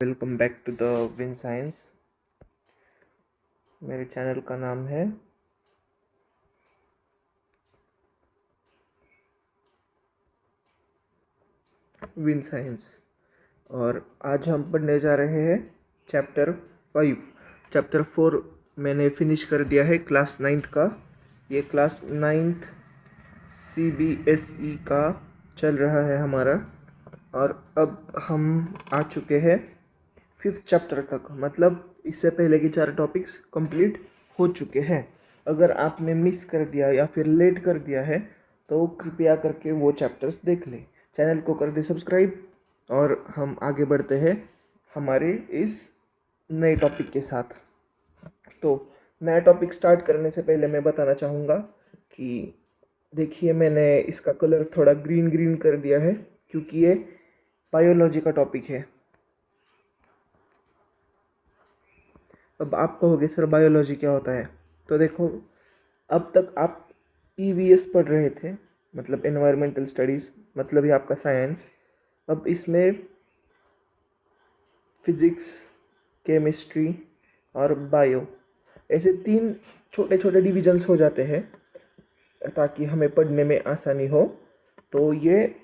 Welcome back to the Win Science. मेरे channel का नाम है विन साइंस और आज हम पढ़ने जा रहे हैं चैप्टर 5। चैप्टर 4 मैंने फिनिश कर दिया है क्लास 9th का। ये क्लास 9th CBSE का चल रहा है हमारा और अब हम आ चुके हैं 5th चैप्टर तक। मतलब इससे पहले के 4 टॉपिक्स कंप्लीट हो चुके हैं। अगर आपने मिस कर दिया या फिर लेट कर दिया है तो कृपया करके वो चैप्टर्स देख लें। चैनल को कर दे सब्सक्राइब और हम आगे बढ़ते हैं हमारे इस नए टॉपिक के साथ। तो नया टॉपिक स्टार्ट करने से पहले मैं बताना चाहूँगा कि देखिए मैंने इसका कलर थोड़ा ग्रीन ग्रीन कर दिया है क्योंकि ये बायोलॉजी का टॉपिक है। अब आप कहोगे सर बायोलॉजी क्या होता है? तो देखो, अब तक आप EVS पढ़ रहे थे, मतलब एनवायरमेंटल स्टडीज़, मतलब ये आपका साइंस। अब इसमें फिजिक्स, केमिस्ट्री और बायो ऐसे 3 छोटे छोटे डिविजन्स हो जाते हैं ताकि हमें पढ़ने में आसानी हो। तो ये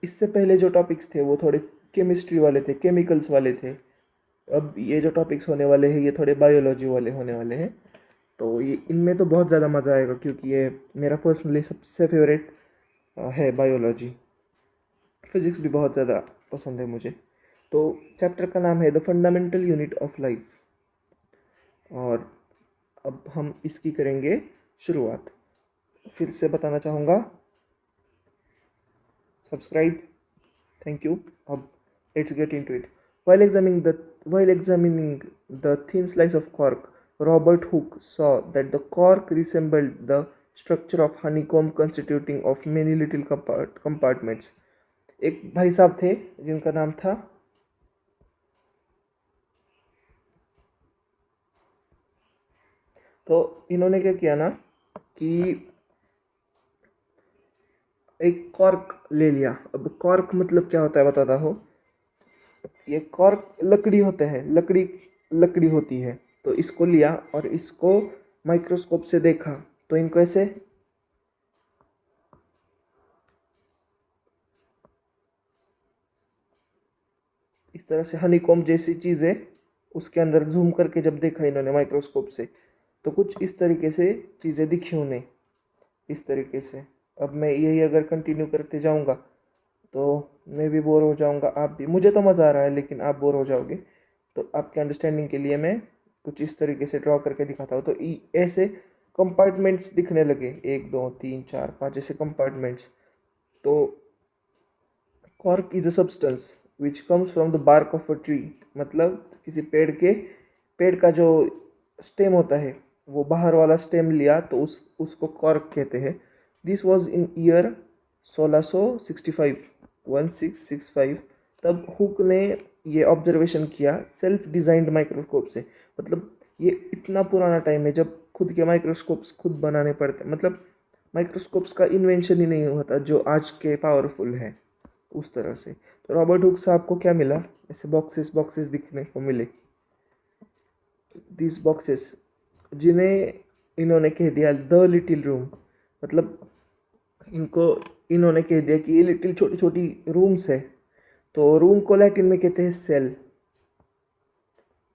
इससे पहले जो टॉपिक्स थे वो थोड़े केमिस्ट्री वाले थे, केमिकल्स वाले थे। अब ये जो टॉपिक्स होने वाले हैं ये थोड़े बायोलॉजी वाले होने वाले हैं। तो ये इनमें तो बहुत ज़्यादा मज़ा आएगा क्योंकि ये मेरा पर्सनली सबसे फेवरेट है बायोलॉजी। फिज़िक्स भी बहुत ज़्यादा पसंद है मुझे। तो चैप्टर का नाम है the fundamental unit of life और अब हम इसकी करेंगे शुरुआत। फिर से बताना चाहूँगा, सब्सक्राइब, थैंक यू। अब let's get into it. While examining the thin slice of cork, Robert Hooke saw that the cork resembled the structure of honeycomb constituting of many little compartments. एक भाई साहब थे जिनका नाम था तो इन्होंने क्या किया ना कि एक कॉर्क ले लिया। अब कॉर्क मतलब क्या होता है बताता हो। ये कॉर्क लकड़ी होते हैं, लकड़ी होती है। तो इसको लिया और इसको माइक्रोस्कोप से देखा तो इनको ऐसे इस तरह से हनीकॉम्ब जैसी चीज़ है, उसके अंदर जूम करके जब देखा इन्होंने माइक्रोस्कोप से तो कुछ इस तरीके से चीज़ें दिखी उन्हें, इस तरीके से। अब मैं यही अगर कंटिन्यू करते जाऊंगा तो मैं भी बोर हो जाऊंगा, आप भी। मुझे तो मज़ा आ रहा है लेकिन आप बोर हो जाओगे। तो आपके अंडरस्टैंडिंग के लिए मैं कुछ इस तरीके से ड्रॉ करके दिखाता हूँ। तो ऐसे कंपार्टमेंट्स दिखने लगे, 1 2 3 4 5 ऐसे कंपार्टमेंट्स। तो cork is a substance which comes from the bark of a tree, मतलब किसी पेड़ का जो स्टेम होता है वो बाहर वाला स्टेम लिया तो उसको कॉर्क कहते हैं। This was in year 1665, 1665। तब हुक ने ये ऑब्जर्वेशन किया सेल्फ डिज़ाइंड माइक्रोस्कोप से। मतलब ये इतना पुराना टाइम है जब खुद के माइक्रोस्कोप्स खुद बनाने पड़ते, मतलब माइक्रोस्कोप्स का इन्वेंशन ही नहीं हुआ था जो आज के पावरफुल है उस तरह से। तो रॉबर्ट हुक साहब को क्या मिला, ऐसे बॉक्सेस दिखने को मिले, दिस बॉक्सेस, जिन्हें इन्होंने कह दिया द लिटिल रूम। मतलब इनको इन्होंने कह दिया कि ये लिटिल छोटी छोटी रूम्स है। तो रूम को लैटिन में कहते हैं सेल।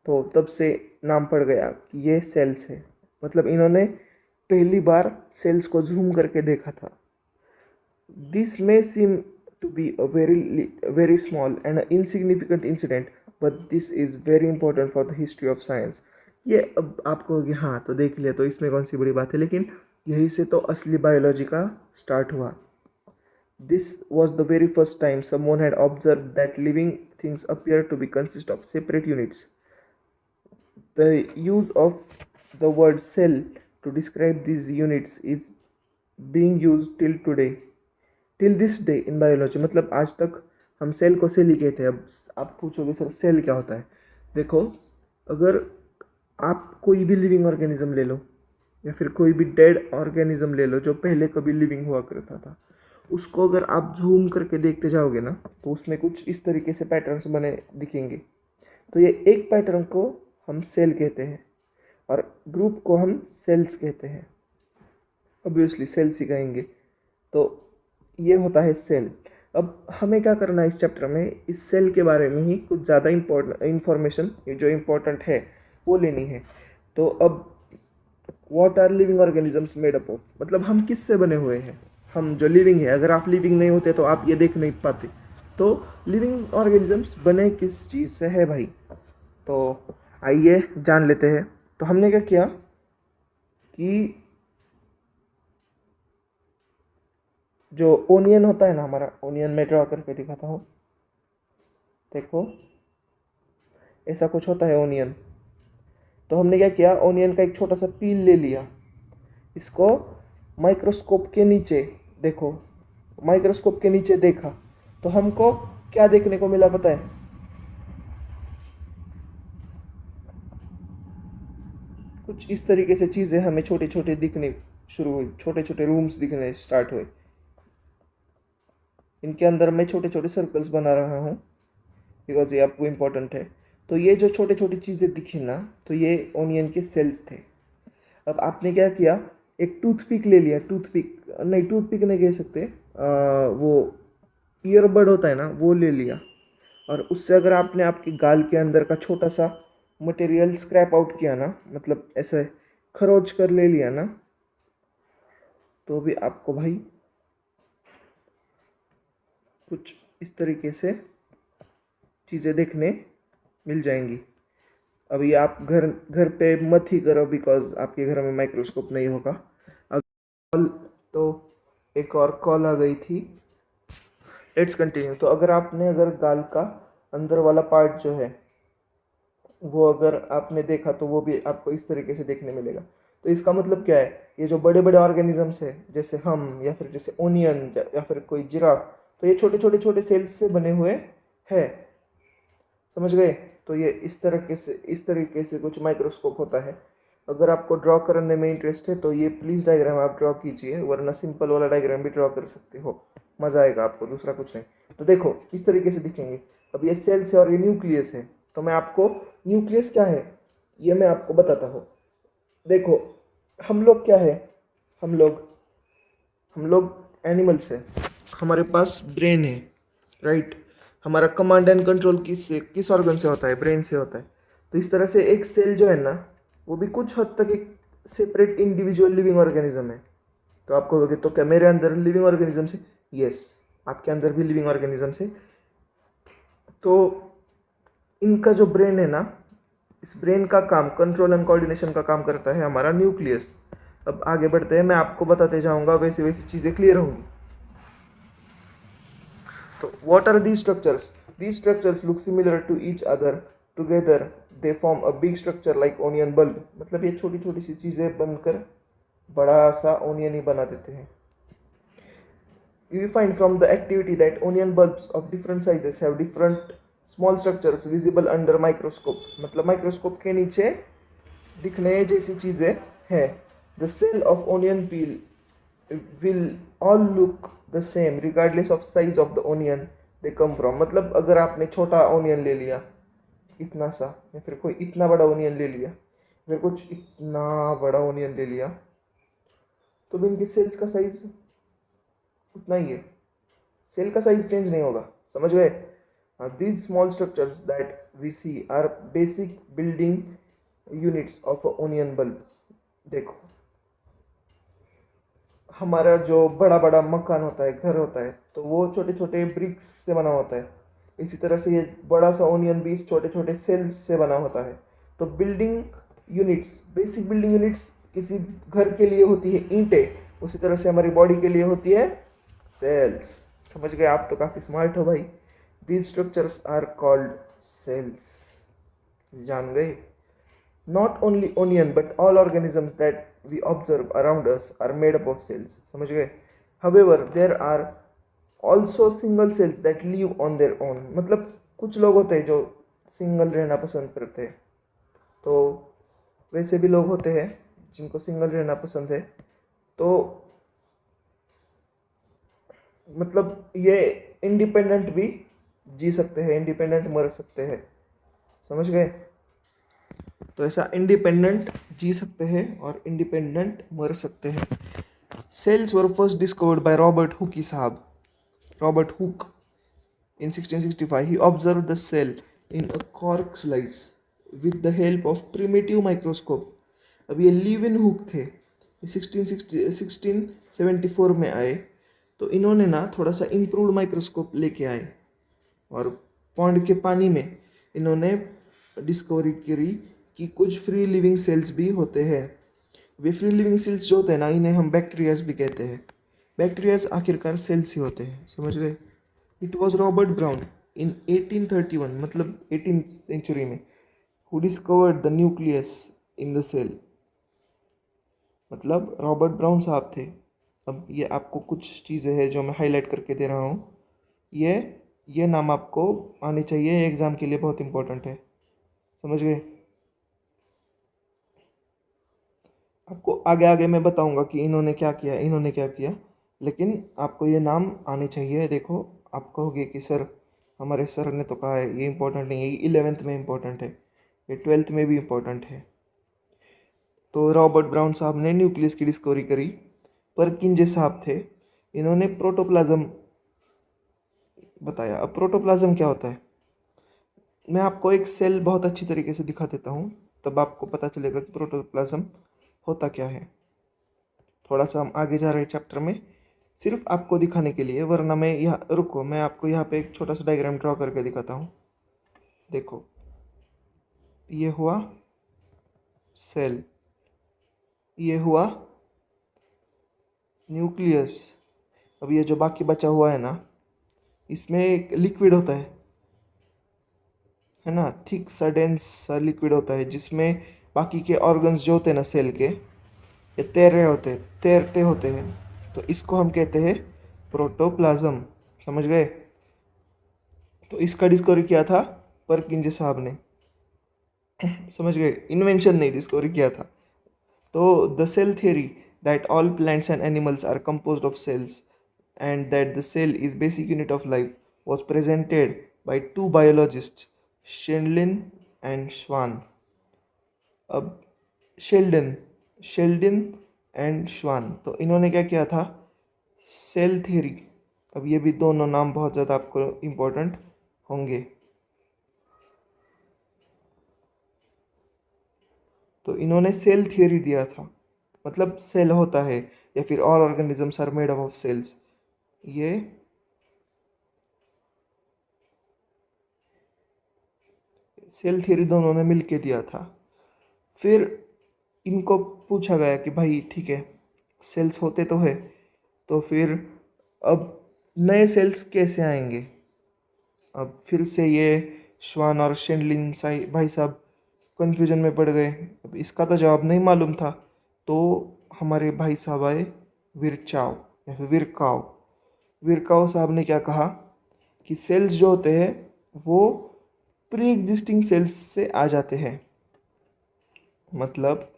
तो तब से नाम पड़ गया कि ये सेल्स है। मतलब इन्होंने पहली बार सेल्स को जूम करके देखा था। This may seem to be a very small and an insignificant incident, but this is very important for the history of science. ये अब आप कहोगे हाँ तो देख लिया तो इसमें कौन सी बड़ी बात है, लेकिन यही से तो असली बायोलॉजी का स्टार्ट हुआ। This was the very first time someone had observed that living things appear to be consist of separate units. The use of the word cell to describe these units is being used till this day in biology। मतलब आज तक हम cell को cell ही कहते हैं। अब आप पूछोगे सर सेल क्या होता है? देखो, अगर आप कोई भी लिविंग ऑर्गेनिज्म ले लो या फिर कोई भी डेड ऑर्गेनिज्म ले लो जो पहले कभी लिविंग हुआ करता था, उसको अगर आप जूम करके देखते जाओगे ना तो उसमें कुछ इस तरीके से पैटर्न्स बने दिखेंगे। तो ये एक पैटर्न को हम सेल कहते हैं और ग्रुप को हम सेल्स कहते हैं। ऑब्वियसली सेल्स ही कहेंगे। तो ये होता है सेल। अब हमें क्या करना है इस चैप्टर में, इस सेल के बारे में ही कुछ ज़्यादा इंफॉर्मेशन जो इम्पोर्टेंट है वो लेनी है। तो अब what are living organisms made up of, मतलब हम किससे बने हुए हैं। हम जो लिविंग है, अगर आप लिविंग नहीं होते तो आप ये देख नहीं पाते। तो लिविंग ऑर्गेनिजम्स बने किस चीज़ से है भाई, तो आइए जान लेते हैं। तो हमने क्या किया कि जो ओनियन होता है ना हमारा, ओनियन में ड्रॉ करके दिखाता हूँ, देखो ऐसा कुछ होता है ओनियन। तो हमने क्या किया, ओनियन का एक छोटा सा पील ले लिया, इसको माइक्रोस्कोप के नीचे देखो, माइक्रोस्कोप के नीचे देखा तो हमको क्या देखने को मिला पता है, कुछ इस तरीके से चीज़ें हमें छोटे छोटे दिखने शुरू हुई, छोटे छोटे रूम्स दिखने स्टार्ट हुए। इनके अंदर मैं छोटे छोटे सर्कल्स बना रहा हूँ बिकॉज ये आपको इम्पोर्टेंट है। तो ये जो छोटी छोटी चीज़ें दिखी ना, तो ये ओनियन के सेल्स थे। अब आपने क्या किया, एक टूथपिक ले लिया, टूथपिक नहीं, टूथपिक नहीं कह सकते, वो ईयरबड होता है ना, वो ले लिया और उससे अगर आपने आपके गाल के अंदर का छोटा सा मटेरियल स्क्रैप आउट किया ना, मतलब ऐसे खरोच कर ले लिया ना, तो भी आपको भाई कुछ इस तरीके से चीज़ें देखने मिल जाएंगी। अभी आप घर घर पे मत ही करो बिकॉज आपके घर में माइक्रोस्कोप नहीं होगा। अब तो एक और कॉल आ गई थी, लेट्स कंटिन्यू। तो अगर गाल का अंदर वाला पार्ट जो है वो अगर आपने देखा तो वो भी आपको इस तरीके से देखने मिलेगा। तो इसका मतलब क्या है, ये जो बड़े बड़े ऑर्गेनिजम्स है जैसे हम या फिर जैसे ओनियन या फिर कोई जिराफ, तो ये छोटे छोटे छोटे सेल्स से बने हुए हैं, समझ गए। तो ये इस तरीके से कुछ माइक्रोस्कोप होता है। अगर आपको ड्रॉ करने में इंटरेस्ट है तो ये प्लीज़ डायग्राम आप ड्रॉ कीजिए, वरना सिंपल वाला डायग्राम भी ड्रॉ कर सकते हो, मज़ा आएगा आपको, दूसरा कुछ नहीं। तो देखो इस तरीके से दिखेंगे। अब ये सेल्स है और ये न्यूक्लियस है। तो मैं आपको न्यूक्लियस क्या है ये मैं आपको बताता हूँ। देखो हम लोग क्या है, हम लोग एनिमल्स है, हमारे पास ब्रेन है, राइट। हमारा कमांड एंड कंट्रोल किस ऑर्गन से होता है, ब्रेन से होता है। तो इस तरह से एक सेल जो है ना, वो भी कुछ हद तक एक सेपरेट इंडिविजुअल लिविंग ऑर्गेनिज्म है। तो आप कहोगे तो क्या मेरे अंदर लिविंग ऑर्गेनिज्म से, यस आपके अंदर भी लिविंग ऑर्गेनिज्म से। तो इनका जो ब्रेन है ना, इस ब्रेन का काम कंट्रोल एंड कोऑर्डिनेशन का काम करता है हमारा न्यूक्लियस। अब आगे बढ़ते हैं, मैं आपको बताते जाऊंगा, वैसे वैसे चीज़ें क्लियर होंगी। तो what are these structures? These structures look similar to each other. Together they form a big structure like onion bulb. मतलब ये छोटी छोटी सी चीज़ें बनकर बड़ा सा ओनियन ही बना देते हैं। You find from the activity that onion bulbs of different sizes have different small structures visible under microscope. मतलब माइक्रोस्कोप के नीचे दिखने जैसी चीज़ें हैं। The cell of onion peel will all look the same regardless of size of the onion they come from। मतलब अगर आपने छोटा ओनियन ले लिया इतना सा, या फिर कोई इतना बड़ा ओनियन ले लिया, फिर कुछ इतना बड़ा ओनियन ले लिया, तो भी इनकी सेल्स का साइज उतना ही है, सेल का साइज चेंज नहीं होगा, समझ गए। These small structures that we see are basic building units of onion bulb. देखो हमारा जो बड़ा बड़ा मकान होता है, घर होता है, तो वो छोटे छोटे ब्रिक्स से बना होता है। इसी तरह से ये बड़ा सा ओनियन भी छोटे छोटे सेल्स से बना होता है। तो building units, basic building units किसी घर के लिए होती है ईंटें, उसी तरह से हमारी बॉडी के लिए होती है सेल्स। समझ गए, आप तो काफ़ी स्मार्ट हो भाई। These structures are called cells, जान गए। Not only onion but all organisms that we observe around us are made up of cells, समझ गए। However there are also single cells that live on their own। मतलब कुछ लोग होते हैं जो सिंगल रहना पसंद करते हैं, तो वैसे भी लोग होते हैं जिनको सिंगल रहना पसंद है। तो मतलब ये इंडिपेंडेंट भी जी सकते हैं, इंडिपेंडेंट मर सकते हैं। समझ गए? तो ऐसा इंडिपेंडेंट जी सकते हैं और इंडिपेंडेंट मर सकते हैं। Cells were first discovered by Robert हुकी साहब, Robert Hooke in 1665. He observed the cell in a cork slice with the help of primitive microscope. अब ये लीविन हुक थे, ये 1674 में आए, तो इन्होंने ना थोड़ा सा इम्प्रूव्ड माइक्रोस्कोप लेके आए और पॉन्ड के पानी में इन्होंने डिस्कवरी करी कि कुछ फ्री लिविंग सेल्स भी होते हैं। वे फ्री लिविंग सेल्स जो होते हैं ना, इन्हें हम बैक्टीरियाज भी कहते हैं। बैक्टीरियाज आखिरकार सेल्स ही होते हैं, समझ गए? It was Robert Brown in 1831, मतलब 18th सेंचुरी में, who discovered the nucleus in the cell. मतलब रॉबर्ट ब्राउन साहब थे। अब ये आपको कुछ चीज़ें हैं जो मैं हाईलाइट करके दे रहा हूँ, ये नाम आपको आने चाहिए, एग्ज़ाम के लिए बहुत इंपॉर्टेंट है, समझ गए? आपको आगे आगे मैं बताऊंगा कि इन्होंने क्या किया, इन्होंने क्या किया, लेकिन आपको ये नाम आने चाहिए। देखो, आप कहोगे कि सर हमारे सर ने तो कहा है, ये इम्पोर्टेंट नहीं है, ये 11th में इम्पोर्टेंट है, ये 12th में भी इम्पोर्टेंट है। तो रॉबर्ट ब्राउन साहब ने न्यूक्लियस की डिस्कवरी करी। परकिंजे साहब थे, इन्होंने प्रोटोप्लाज्म बताया। अब प्रोटोप्लाज्म क्या होता है, मैं आपको एक सेल बहुत अच्छी तरीके से दिखा देता हूँ, तब आपको पता चलेगा कि प्रोटोप्लाज्म होता क्या है। थोड़ा सा हम आगे जा रहे हैं चैप्टर में, सिर्फ आपको दिखाने के लिए, वरना मैं यहाँ रुको, मैं आपको यहाँ पे एक छोटा सा डायग्राम ड्रॉ करके दिखाता हूँ। देखो, ये हुआ सेल, ये हुआ न्यूक्लियस। अब ये जो बाकी बचा हुआ है ना, इसमें एक लिक्विड होता है ना, थिक सा डेंस सा लिक्विड होता है, जिसमें बाकी के ऑर्गन्स जो होते हैं ना सेल के, ये तैरते होते हैं। तो इसको हम कहते हैं प्रोटोप्लाज्म, समझ गए? तो इसका डिस्कवरी किया था परकिंजे साहब ने, समझ गए? इन्वेंशन नहीं, डिस्कवरी किया था। तो the cell theory that all plants and animals are composed of cells and that the cell is basic unit of life was presented by two biologists, Sheldon and Schwann. अब Sheldon Sheldon and श्वान, तो इन्होंने क्या किया था, cell theory. अब ये भी दोनों नाम बहुत ज़्यादा आपको इम्पोर्टेंट होंगे। तो इन्होंने सेल थ्योरी दिया था, मतलब सेल होता है, या फिर all organisms are made up of cells, ये सेल थ्योरी दोनों ने मिलके दिया था। फिर इनको पूछा गया कि भाई ठीक है, सेल्स होते तो है, तो फिर अब नए सेल्स कैसे आएंगे? अब फिर से ये श्वान और शेंडलिन साई भाई साहब कन्फ्यूजन में पड़ गए। अब इसका तो जवाब नहीं मालूम था, तो हमारे भाई साहब आए, विरचाव या फिर विरकाव। विरकाव साहब ने क्या कहा कि सेल्स जो होते हैं वो प्री एग्जिस्टिंग सेल्स से आ जाते हैं, मतलब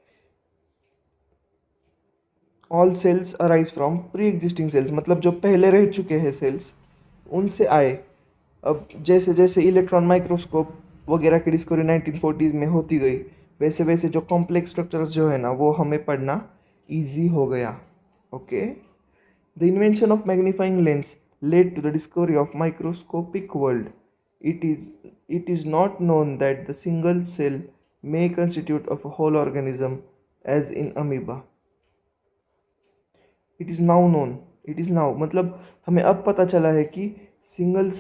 all cells arise from pre existing cells, मतलब जो पहले रह चुके हैं सेल्स उनसे आए। अब जैसे जैसे इलेक्ट्रॉन माइक्रोस्कोप वगैरह की डिस्कवरी 1940s में होती गई, वैसे वैसे जो कॉम्प्लेक्स स्ट्रक्चर्स जो है ना, वो हमें पढ़ना ईजी हो गया। Okay, the invention of magnifying lens led to the discovery of microscopic world. It is not known that the single cell may constitute of a whole organism as in amoeba. It is now known, it is now मतलब हमें अब पता चला है कि single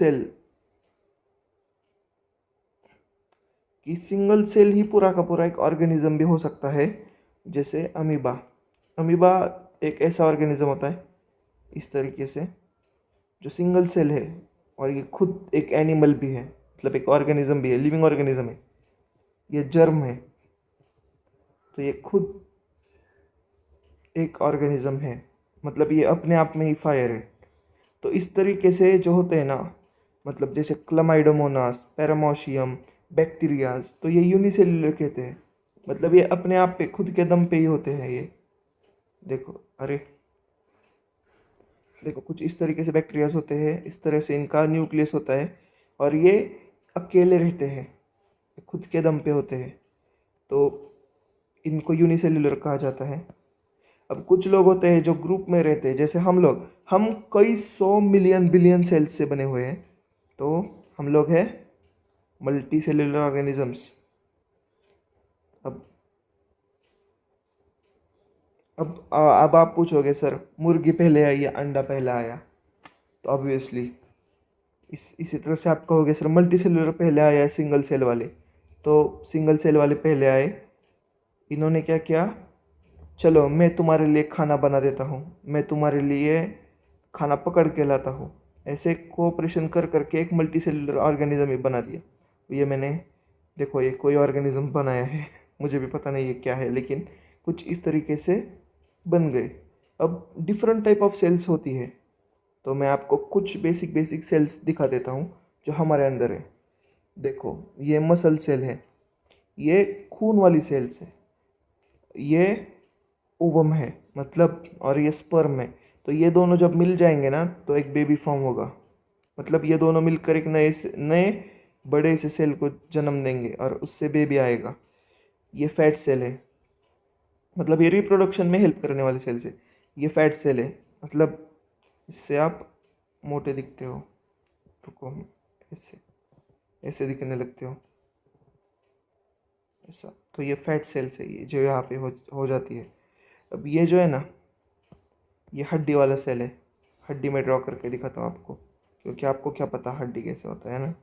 cell ही पूरा का पूरा एक ऑर्गेनिज्म भी हो सकता है, जैसे अमीबा। अमीबा एक ऐसा ऑर्गेनिज्म होता है इस तरीके से जो सिंगल सेल है, और ये खुद एक एनिमल भी है, मतलब एक ऑर्गेनिज्म भी है, लिविंग ऑर्गेनिज्म है, ये जर्म है, तो ये खुद एक ऑर्गेनिज्म है, मतलब ये अपने आप में ही फायर है। तो इस तरीके से जो होते हैं ना, मतलब जैसे क्लमाइडोमोनास, पैरामोशियम, बैक्टीरियाज, तो ये यूनिसेल्युलर कहते हैं, मतलब ये अपने आप पे खुद के दम पे ही होते हैं ये। देखो, अरे देखो, कुछ इस तरीके से बैक्टीरियाज होते हैं, इस तरह से इनका न्यूक्लियस होता है, और ये अकेले रहते हैं, खुद के दम पे होते हैं, तो इनको यूनिसेल्युलर कहा जाता है। अब कुछ लोग होते हैं जो ग्रुप में रहते हैं, जैसे हम लोग, हम कई 100 मिलियन बिलियन सेल्स से बने हुए हैं, तो हम लोग हैं मल्टी सेल्युलर ऑर्गेनिजम्स। अब अब आप पूछोगे सर मुर्गी पहले आई या अंडा पहला आया, तो ऑब्वियसली इसी तरह से आप कहोगे सर मल्टी सेल्युलर पहले आया है सिंगल सेल वाले, तो सिंगल सेल वाले पहले आए। इन्होंने क्या किया, चलो मैं तुम्हारे लिए खाना बना देता हूँ, मैं तुम्हारे लिए खाना पकड़ के लाता हूँ, ऐसे कोऑपरेशन कर करके एक मल्टी सेल्युलर ऑर्गेनिज्म ही बना दिया। ये मैंने, देखो ये कोई ऑर्गेनिज्म बनाया है, मुझे भी पता नहीं ये क्या है, लेकिन कुछ इस तरीके से बन गए। अब डिफरेंट टाइप ऑफ सेल्स होती है, तो मैं आपको कुछ बेसिक बेसिक सेल्स दिखा देता हूँ जो हमारे अंदर है। देखो ये मसल सेल है, ये खून वाली सेल्स है, ये ओवम है मतलब, और ये स्पर्म है। तो ये दोनों जब मिल जाएंगे ना तो एक बेबी फॉर्म होगा, मतलब ये दोनों मिलकर एक नए बड़े से सेल को जन्म देंगे और उससे बेबी आएगा। ये फैट सेल है, मतलब ये रिप्रोडक्शन में हेल्प करने वाले सेल से। ये फैट सेल है, मतलब इससे आप मोटे दिखते हो, रुको ऐसे ऐसे दिखने लगते हो ऐसा, तो ये फैट सेल्स है, ये जो यहाँ पे हो जाती है। अब ये जो है ना, ये हड्डी वाला सेल है। हड्डी में ड्रॉ करके दिखाता हूँ आपको, क्योंकि आपको क्या पता हड्डी कैसे होता है ना।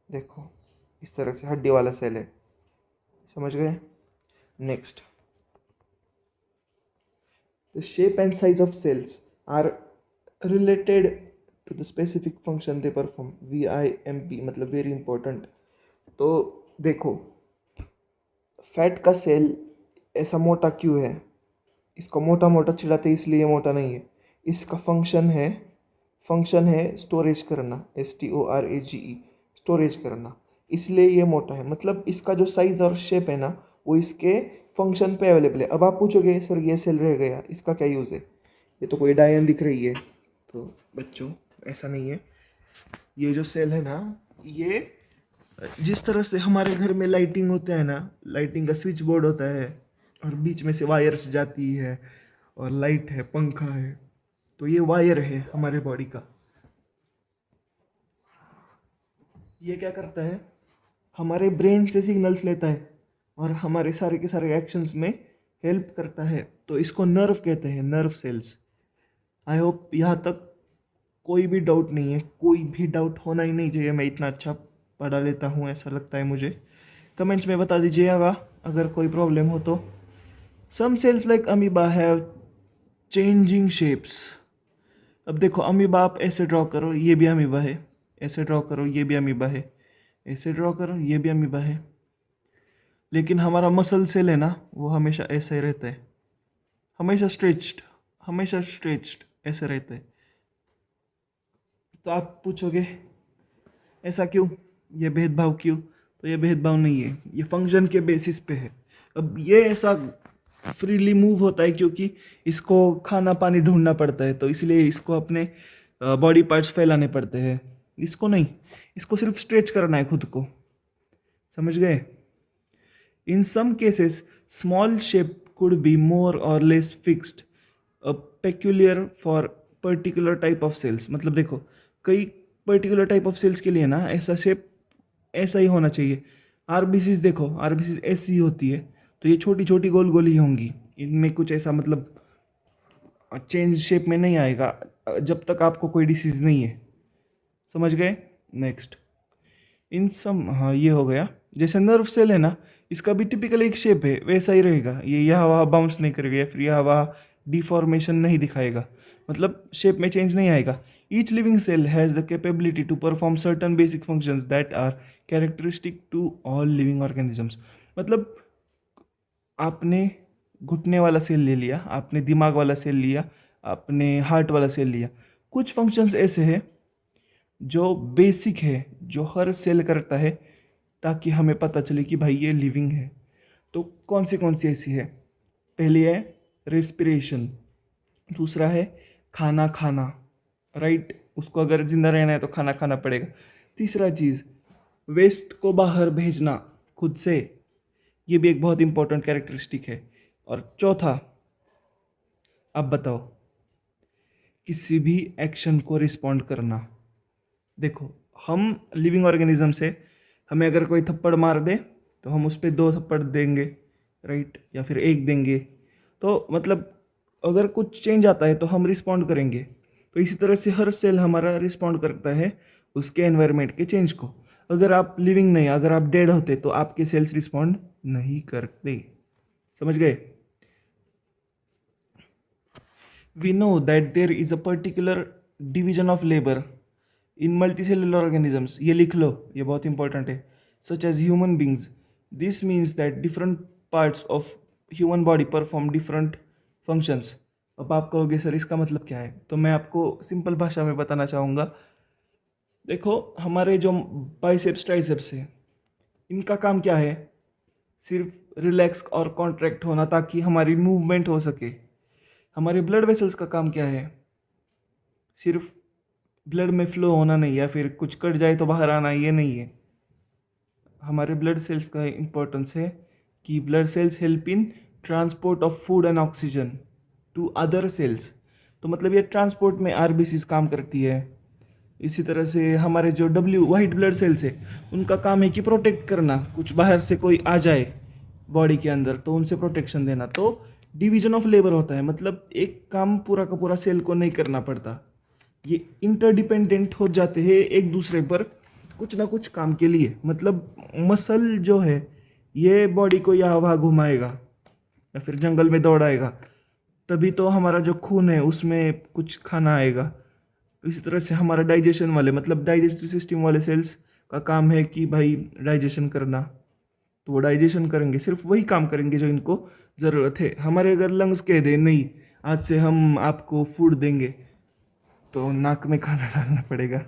देखो इस तरह से हड्डी वाला सेल है, समझ गए। Next, the shape and size of cells are related to the specific function they perform. VIMP मतलब वेरी इंपॉर्टेंट। तो देखो फैट का सेल ऐसा मोटा क्यों है, इसको मोटा मोटा चिढ़ाते इसलिए मोटा नहीं है, इसका फंक्शन है स्टोरेज करना, STORAGE, स्टोरेज करना, इसलिए ये मोटा है। मतलब इसका जो साइज़ और शेप है ना वो इसके फंक्शन पे अवेलेबल है। अब आप पूछोगे सर ये सेल रह गया, इसका क्या यूज़ है, ये तो कोई डायन दिख रही है, तो बच्चों ऐसा नहीं है। ये जो सेल है ना, ये जिस तरह से हमारे घर में लाइटिंग होता है ना, लाइटिंग का स्विच बोर्ड होता है और बीच में से वायर्स जाती है और लाइट है, पंखा है, तो ये वायर है हमारे बॉडी का। ये क्या करता है, हमारे ब्रेन से सिग्नल्स लेता है और हमारे सारे के सारे एक्शंस में हेल्प करता है, तो इसको नर्व कहते हैं, नर्व सेल्स। आई होप यहाँ तक कोई भी डाउट नहीं है, कोई भी डाउट होना ही नहीं चाहिए, मैं इतना अच्छा पढ़ा लेता हूँ ऐसा लगता है मुझे। कमेंट्स में बता दीजिएगा अगर कोई प्रॉब्लम हो तो। Some cells like amoeba have changing shapes. अब देखो अमीबा आप ऐसे ड्रॉ करो, ये भी अमीबा है, ऐसे ड्रॉ करो, ये भी अमीबा है, ऐसे ड्रॉ करो, ये भी अमीबा है। लेकिन हमारा मसल सेल है ना वो हमेशा ऐसे ही रहता है, हमेशा स्ट्रेच्ड ऐसे रहता है। तो आप पूछोगे ऐसा क्यों, ये भेदभाव क्यों, तो ये भेदभाव नहीं है, ये फंक्शन के बेसिस पे है। अब ये ऐसा फ्रीली मूव होता है क्योंकि इसको खाना पानी ढूंढना पड़ता है, तो इसलिए इसको अपने बॉडी पार्ट्स फैलाने पड़ते हैं, इसको नहीं, इसको सिर्फ स्ट्रेच करना है खुद को, समझ गए। In some cases small shape could be more और less fixed, peculiar for particular type of cells. मतलब देखो कई पर्टिकुलर टाइप ऑफ सेल्स के लिए ना ऐसा शेप ऐसा ही होना चाहिए। आरबीसीज देखो, आरबीसीज ऐसी होती है, तो ये छोटी छोटी गोल गोल ही होंगी, इनमें कुछ ऐसा मतलब चेंज शेप में नहीं आएगा जब तक आपको कोई डिसीज नहीं है, समझ गए। नेक्स्ट, इन सम, हाँ ये हो गया। जैसे नर्व सेल है ना, इसका भी टिपिकल एक शेप है, वैसा ही रहेगा, ये यहाँ वहाँ बाउंस नहीं करेगा या फिर यहाँ वहाँ डिफॉर्मेशन नहीं दिखाएगा, मतलब शेप में चेंज नहीं आएगा। Each living cell has the capability to perform certain basic functions that are characteristic to all living organisms. मतलब आपने घुटने वाला सेल ले लिया, आपने दिमाग वाला सेल लिया, आपने हार्ट वाला सेल लिया, कुछ फंक्शंस ऐसे हैं जो बेसिक है, जो हर सेल करता है ताकि हमें पता चले कि भाई ये लिविंग है। तो कौन सी ऐसी है, पहली है रेस्पिरेशन, दूसरा है खाना खाना, राइट, उसको अगर जिंदा रहना है तो खाना खाना पड़ेगा। तीसरा चीज़ वेस्ट को बाहर भेजना खुद से, ये भी एक बहुत इंपॉर्टेंट कैरेक्टरिस्टिक है। और चौथा, अब बताओ, किसी भी एक्शन को रिस्पॉन्ड करना। देखो, हम लिविंग ऑर्गेनिज्म से हमें अगर कोई थप्पड़ मार दे तो हम उस पर 2 थप्पड़ देंगे, राइट, या फिर 1 देंगे। तो मतलब अगर कुछ चेंज आता है तो हम रिस्पॉन्ड करेंगे। तो इसी तरह से हर सेल हमारा रिस्पॉन्ड करता है उसके एनवायरनमेंट के चेंज को। अगर आप लिविंग नहीं, अगर आप डेड होते तो आपके सेल्स रिस्पॉन्ड नहीं करते। समझ गए? We know that there is a particular division of labor in multicellular organisms, ये लिख लो, ये बहुत इंपॉर्टेंट है, such as human beings. This means that different parts of human body perform different functions. अब आप कहोगे सर इसका मतलब क्या है, तो मैं आपको सिंपल भाषा में बताना चाहूँगा। देखो, हमारे जो बाइसेप्स ट्राइसेप्स है, इनका काम क्या है? सिर्फ रिलैक्स और कॉन्ट्रैक्ट होना ताकि हमारी मूवमेंट हो सके। हमारे ब्लड वेसल्स का काम क्या है? सिर्फ ब्लड में फ्लो होना नहीं, या फिर कुछ कट जाए तो बाहर आना, ये नहीं है। हमारे ब्लड सेल्स का इम्पोर्टेंस है कि blood cells help in transport of food and oxygen to other cells. तो मतलब ये ट्रांसपोर्ट में आरबीसीज काम करती है। इसी तरह से हमारे जो वाइट ब्लड सेल्स है, उनका काम है कि प्रोटेक्ट करना, कुछ बाहर से कोई आ जाए बॉडी के अंदर तो उनसे प्रोटेक्शन देना। तो डिवीजन ऑफ लेबर होता है, मतलब एक काम पूरा का पूरा सेल को नहीं करना पड़ता, ये इंटरडिपेंडेंट हो जाते हैं एक दूसरे पर कुछ ना कुछ काम के लिए। मतलब मसल जो है ये बॉडी को यहाँ वहाँ घुमाएगा या फिर जंगल में दौड़ाएगा, तभी तो हमारा जो खून है उसमें कुछ खाना आएगा। इसी तरह से हमारा डाइजेशन वाले, मतलब डाइजेस्टिव सिस्टम वाले सेल्स का काम है कि भाई डाइजेशन करना, तो वो डाइजेशन करेंगे, सिर्फ वही काम करेंगे जो इनको ज़रूरत है। हमारे अगर लंग्स कह दे नहीं आज से हम आपको फूड देंगे, तो नाक में खाना डालना पड़ेगा,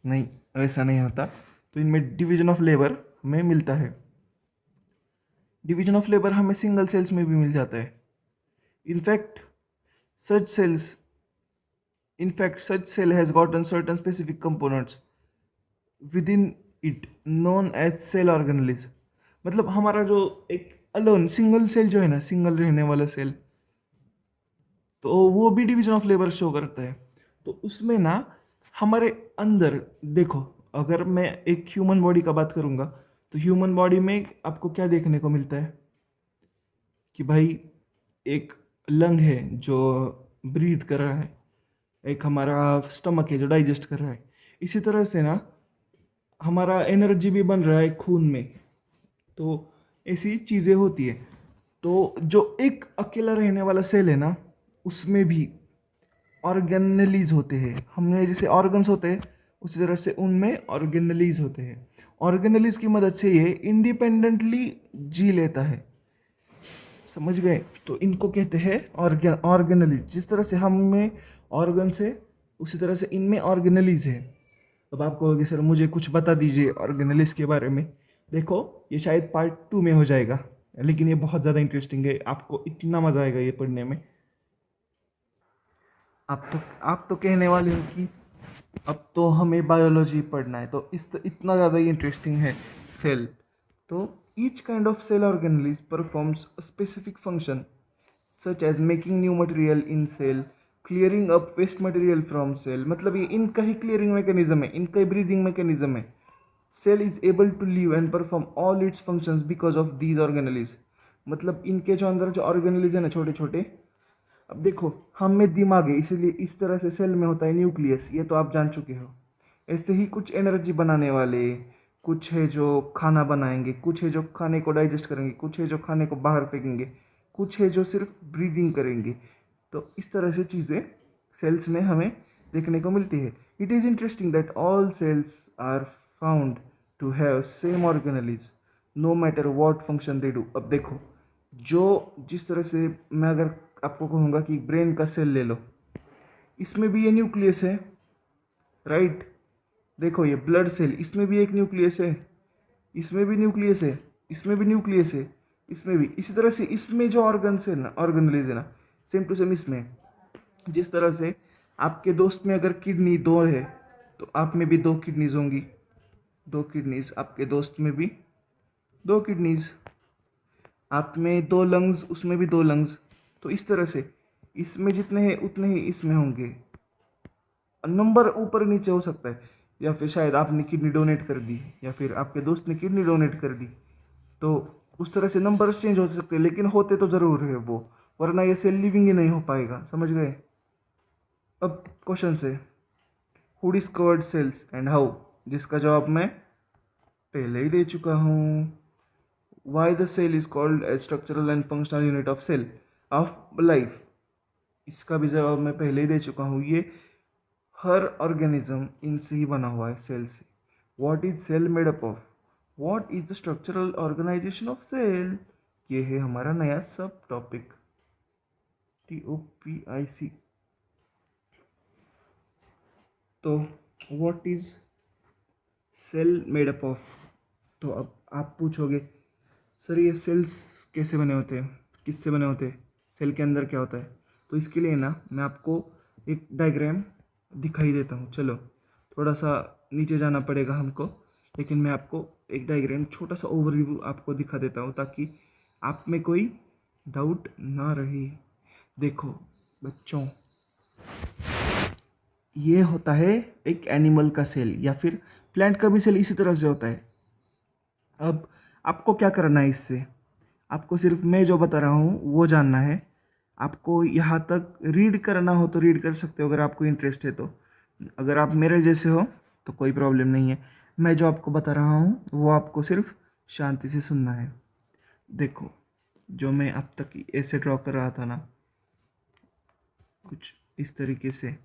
नहीं, ऐसा नहीं होता। तो इनमें डिवीजन ऑफ लेबर हमें मिलता है। डिवीजन ऑफ लेबर हमें सिंगल सेल्स में भी मिल जाता है। In fact such cells such cell has gotten certain specific components within it known as cell organelles। मतलब हमारा जो एक अलोन सिंगल सेल जो है ना, सिंगल रहने वाला सेल, तो वो भी डिवीजन ऑफ लेबर शो करता है। तो उसमें ना हमारे अंदर देखो, अगर मैं एक ह्यूमन बॉडी का बात करूँगा तो ह्यूमन बॉडी में आपको क्या देखने को मिलता है कि भाई एक लंग है जो ब्रीथ कर रहा है, एक हमारा स्टमक है जो डाइजेस्ट कर रहा है। इसी तरह से ना हमारा एनर्जी भी बन रहा है खून में, तो ऐसी चीज़ें होती है। तो जो एक अकेला रहने वाला सेल है ना, उसमें भी ऑर्गेनेलीज होते हैं। हमने जैसे ऑर्गन्स होते हैं उसी तरह से उनमें ऑर्गेनेलीज होते हैं। ऑर्गेनेलीज की मदद से ये इंडिपेंडेंटली जी लेता है। समझ गए? तो इनको कहते हैं ऑर्गेनेलीज। जिस तरह से हम में ऑर्गन्स है उसी तरह से इनमें ऑर्गेनेलीज है। अब आप कहोगे सर मुझे कुछ बता दीजिए ऑर्गेनेलीज के बारे में। देखो, ये शायद पार्ट 2 में हो जाएगा, लेकिन ये बहुत ज़्यादा इंटरेस्टिंग है, आपको इतना मज़ा आएगा ये पढ़ने में। आप तो कहने वाले हो कि अब तो हमें बायोलॉजी पढ़ना है, तो इतना ज़्यादा ही इंटरेस्टिंग है सेल। तो each kind of cell organelles performs a specific function such as making new material in cell, clearing up waste material from cell. मतलब ये इनका ही क्लियरिंग मैकेनिज्म है, इनका ही ब्रीदिंग मैकेनिज्म है। Cell is able to live and perform all its functions because of these organelles. मतलब इनके जो अंदर जो ऑर्गेनेलीज है ना छोटे छोटे, अब देखो हम में दिमाग है इसीलिए इस तरह से सेल में होता है न्यूक्लियस, ये तो आप जान चुके हो। ऐसे ही कुछ एनर्जी बनाने वाले, कुछ है जो खाना बनाएंगे, कुछ है जो खाने को डाइजेस्ट करेंगे, कुछ है जो खाने को बाहर फेंकेंगे, कुछ है जो सिर्फ ब्रीदिंग करेंगे। तो इस तरह से चीज़ें सेल्स में हमें देखने को मिलती है। It is interesting that all cells are found to have same organelles no matter what function they do. अब देखो, जो जिस तरह से मैं अगर आपको कहूँगा कि ब्रेन का सेल ले लो, इसमें भी ये न्यूक्लियस है, राइट। देखो ये ब्लड सेल, इसमें भी एक न्यूक्लियस है, इसमें भी न्यूक्लियस है, इसमें भी न्यूक्लियस है, इसमें भी। इसी तरह से इसमें जो ऑर्गन्स है ना, ऑर्गेनेलीज है ना, सेम टू सेम इसमें। जिस तरह से आपके दोस्त में अगर किडनी 2 है तो आप में भी 2 किडनीज होंगी, 2 किडनीज, आपके दोस्त में भी 2 किडनीज, आप में 2 लंग्स, उसमें भी 2 लंग्स। तो इस तरह से इसमें जितने हैं उतने ही इसमें होंगे। नंबर ऊपर नीचे हो सकता है, या फिर शायद आपने किडनी डोनेट कर दी या फिर आपके दोस्त ने किडनी डोनेट कर दी, तो उस तरह से नंबर्स चेंज हो सकते हैं, लेकिन होते तो ज़रूर है वो, वरना ये सेल लिविंग ही नहीं हो पाएगा। समझ गए? अब क्वेश्चन है who discovered cells and how, जिसका जवाब मैं पहले ही दे चुका हूँ। Why the cell is called a structural and functional unit of cell of life, इसका भी जवाब मैं पहले ही दे चुका हूँ। ये हर ऑर्गेनिज्म इनसे ही बना हुआ है, सेल से। What is cell made up of, what is the structural organisation of cell, ये है हमारा नया सब टॉपिक, TOPIC। तो what is cell made up of, तो अब आप पूछोगे सर ये सेल्स कैसे बने होते हैं, किससे बने होते हैं, सेल के अंदर क्या होता है। तो इसके लिए ना मैं आपको एक डायग्राम दिखाई देता हूँ। चलो थोड़ा सा नीचे जाना पड़ेगा हमको, लेकिन मैं आपको एक डायग्राम छोटा सा ओवरव्यू आपको दिखा देता हूँ ताकि आप में कोई डाउट ना रहे। देखो बच्चों, ये होता है एक एनिमल का सेल, या फिर प्लांट का भी सेल इसी तरह से होता है। अब आपको क्या करना है इससे, आपको सिर्फ मैं जो बता रहा हूँ वो जानना है। आपको यहाँ तक रीड करना हो तो रीड कर सकते हो अगर आपको इंटरेस्ट है तो। अगर आप मेरे जैसे हो तो कोई प्रॉब्लम नहीं है। मैं जो आपको बता रहा हूँ वो आपको सिर्फ शांति से सुनना है। देखो जो मैं अब तक ऐसे ड्रॉ कर रहा था ना, कुछ इस तरीके से,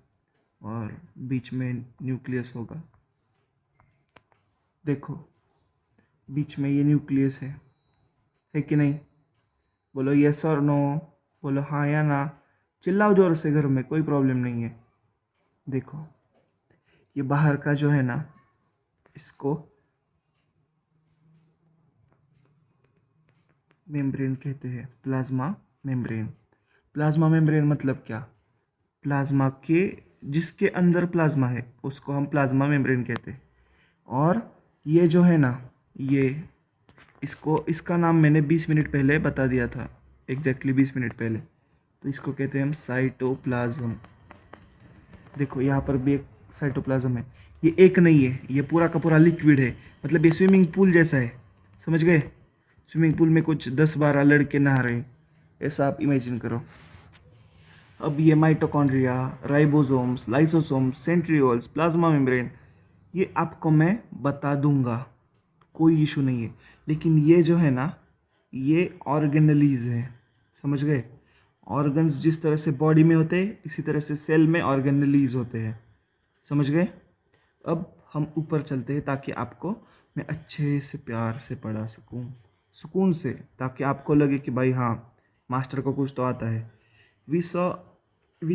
और बीच में न्यूक्लियस होगा। देखो बीच में ये न्यूक्लियस है कि नहीं? बोलो यस और नो, बोलो हाँ या ना, चिल्लाओ जोर से घर में, कोई प्रॉब्लम नहीं है। देखो ये बाहर का जो है ना, इसको मेम्ब्रेन कहते हैं, प्लाज्मा मेम्ब्रेन। प्लाज्मा मेम्ब्रेन मतलब क्या? प्लाज्मा के जिसके अंदर प्लाज्मा है उसको हम प्लाज्मा मेम्ब्रेन कहते हैं। और ये जो है ना, ये इसका नाम मैंने 20 मिनट पहले बता दिया था, एग्जैक्टली 20 मिनट पहले। तो इसको कहते हैं हम साइटोप्लाज्म। देखो यहाँ पर भी एक साइटोप्लाज्म है। ये एक नहीं है, ये पूरा का पूरा लिक्विड है, मतलब ये स्विमिंग पूल जैसा है। समझ गए? स्विमिंग पूल में कुछ 10-12 लड़के नहा रहे हैं, ऐसा आप इमेजिन करो। अब ये mitochondria, ribosomes, lysosomes, centrioles, plasma membrane, ये आपको मैं बता दूंगा, कोई इशू नहीं है। लेकिन ये जो है ना, ये ऑर्गेनलीज है। समझ गए? ऑर्गन्स जिस तरह से बॉडी में होते हैं इसी तरह से सेल में ऑर्गेनलीज होते हैं। समझ गए? अब हम ऊपर चलते हैं ताकि आपको मैं अच्छे से प्यार से पढ़ा सकूं, सुकून से, ताकि आपको लगे कि भाई हाँ मास्टर को कुछ तो आता है। We